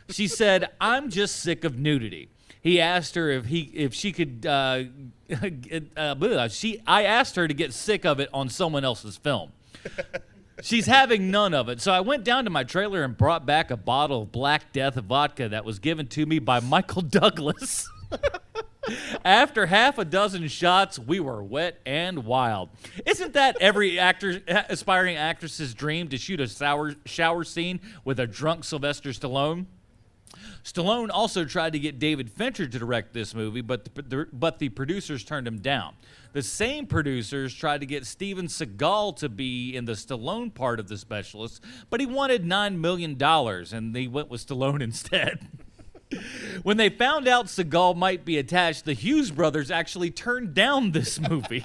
She said, I'm just sick of nudity. He asked her if she could. I asked her to get sick of it on someone else's film. She's having none of it, so I went down to my trailer and brought back a bottle of Black Death vodka that was given to me by Michael Douglas. After half a dozen shots, we were wet and wild. Isn't that every aspiring actress's dream, to shoot a shower scene with a drunk Sylvester Stallone? Stallone also tried to get David Fincher to direct this movie, but the producers turned him down. The same producers tried to get Steven Seagal to be in the Stallone part of The Specialist, but he wanted $9 million, and they went with Stallone instead. When they found out Seagal might be attached, the Hughes brothers actually turned down this movie.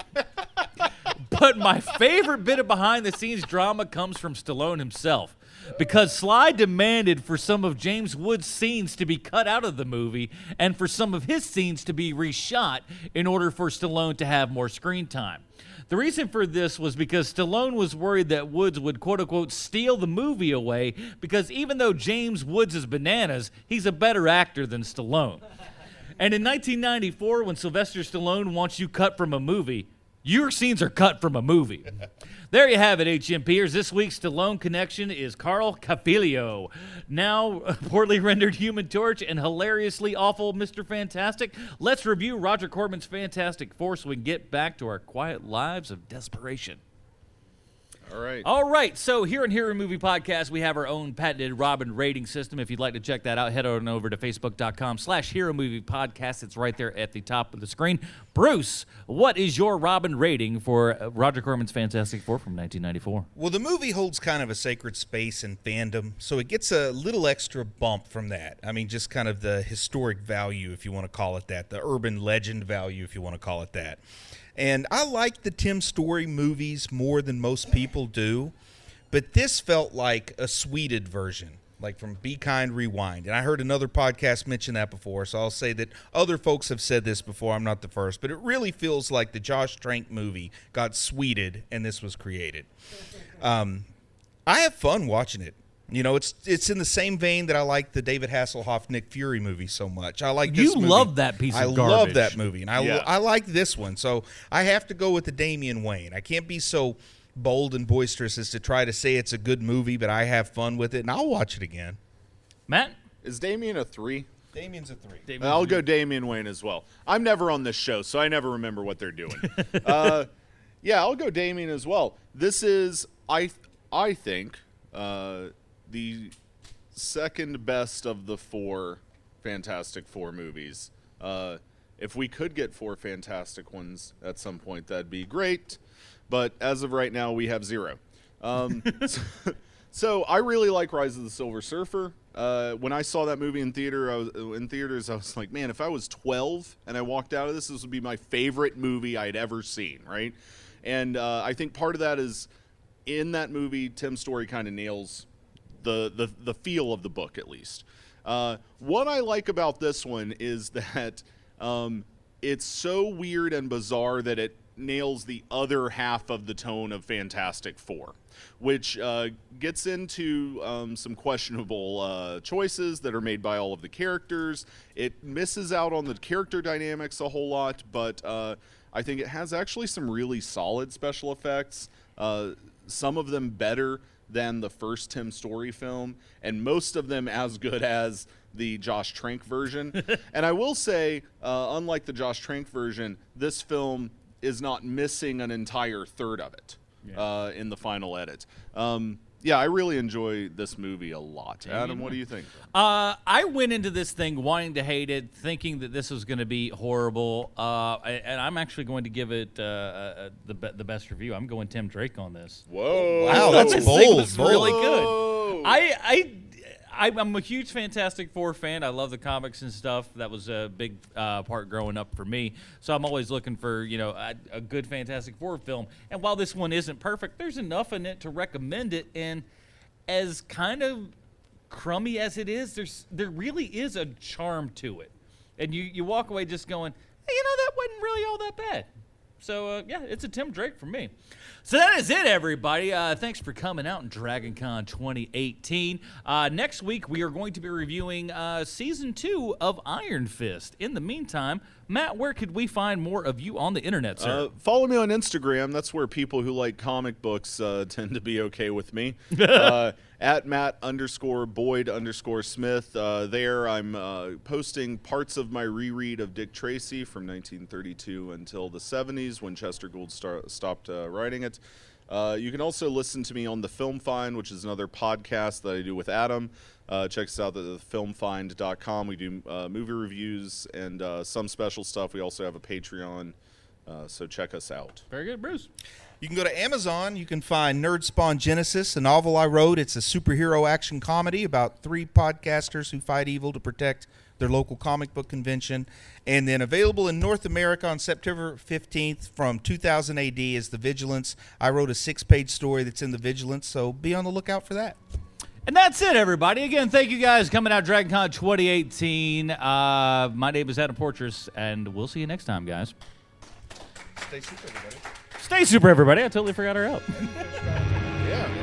But my favorite bit of behind-the-scenes drama comes from Stallone himself, because Sly demanded for some of James Woods' scenes to be cut out of the movie and for some of his scenes to be reshot in order for Stallone to have more screen time. The reason for this was because Stallone was worried that Woods would, quote-unquote, steal the movie away, because even though James Woods is bananas, he's a better actor than Stallone. And in 1994, when Sylvester Stallone wants you cut from a movie, Your scenes are cut from a movie. There you have it, HMPers. This week's Stallone connection is Carl Cafilio. Now, poorly rendered Human Torch and hilariously awful Mr. Fantastic. Let's review Roger Corman's Fantastic Four so we can get back to our quiet lives of desperation.
All
right. So here on Hero Movie Podcast, we have our own patented Robin rating system. If you'd like to check that out, head on over to Facebook.com/Hero Movie Podcast. It's right there at the top of the screen. Bruce, what is your Robin rating for Roger Corman's Fantastic Four from 1994?
Well, the movie holds kind of a sacred space in fandom, so it gets a little extra bump from that. I mean, just kind of the historic value, if you want to call it that, the urban legend value, if you want to call it that. And I like the Tim Story movies more than most people do, but this felt like a sweeted version, like from Be Kind, Rewind. And I heard another podcast mention that before, so I'll say that other folks have said this before. I'm not the first, but it really feels like the Josh Trank movie got sweeted and this was created. I have fun watching it. You know, it's in the same vein that I like the David Hasselhoff Nick Fury movie so much. I like this movie.
You love that piece of garbage.
I love that movie, and I like this one. So I have to go with the Damian Wayne. I can't be so bold and boisterous as to try to say it's a good movie, but I have fun with it, and I'll watch it again.
Matt?
Is Damian a 3?
Damian's a 3.
I'll go Damian Wayne as well. I'm never on this show, so I never remember what they're doing. Yeah, I'll go Damian as well. This is, I think, the second best of the 4 Fantastic Four movies. If we could get 4 fantastic ones at some point, that'd be great. But as of right now, we have 0. So I really like Rise of the Silver Surfer. When I saw that movie in theaters, I was like, man, if I was 12 and I walked out of this would be my favorite movie I'd ever seen, right? And I think part of that is in that movie, Tim Story kind of nails the feel of the book, at least. What I like about this one is that it's so weird and bizarre that it nails the other half of the tone of Fantastic Four, which gets into some questionable choices that are made by all of the characters. It misses out on the character dynamics a whole lot, but I think it has actually some really solid special effects, some of them better than the first Tim Story film, and most of them as good as the Josh Trank version. And I will say, unlike the Josh Trank version, this film is not missing an entire third of it in the final edit. Yeah, I really enjoy this movie a lot. Adam, what do you think?
I went into this thing wanting to hate it, thinking that this was going to be horrible, and I'm actually going to give it the best review. I'm going Tim Drake on this.
Whoa!
Wow, that's
this
bold.
thing was
bold.
really good. I'm a huge Fantastic Four fan. I love the comics and stuff. That was a big part growing up for me. So I'm always looking for, a good Fantastic Four film. And while this one isn't perfect, there's enough in it to recommend it. And as kind of crummy as it is, there really is a charm to it. And you walk away just going, hey, that wasn't really all that bad. So, it's a Tim Drake for me. So that is it, everybody. Thanks for coming out in DragonCon 2018. Next week, we are going to be reviewing Season 2 of Iron Fist. In the meantime, Matt, where could we find more of you on the internet, sir?
Follow me on Instagram. That's where people who like comic books tend to be okay with me. At Matt_Boyd_Smith. There, I'm posting parts of my reread of Dick Tracy from 1932 until the 70s when Chester Gould stopped writing it. You can also listen to me on The Film Find, which is another podcast that I do with Adam. Check us out at thefilmfind.com. We do movie reviews and some special stuff. We also have a Patreon, so check us out.
Very good, Bruce.
You can go to Amazon. You can find Nerd Spawn Genesis, a novel I wrote. It's a superhero action comedy about 3 podcasters who fight evil to protect their local comic book convention. And then available in North America on September 15th from 2000 AD is The Vigilance. I wrote a 6-page story that's in The Vigilance, so be on the lookout for that.
And that's it, everybody. Again, thank you guys coming out DragonCon 2018. My name is Adam Portrais, and we'll see you next time, guys.
Stay super, everybody.
Stay super, everybody. I totally forgot our out.
Yeah.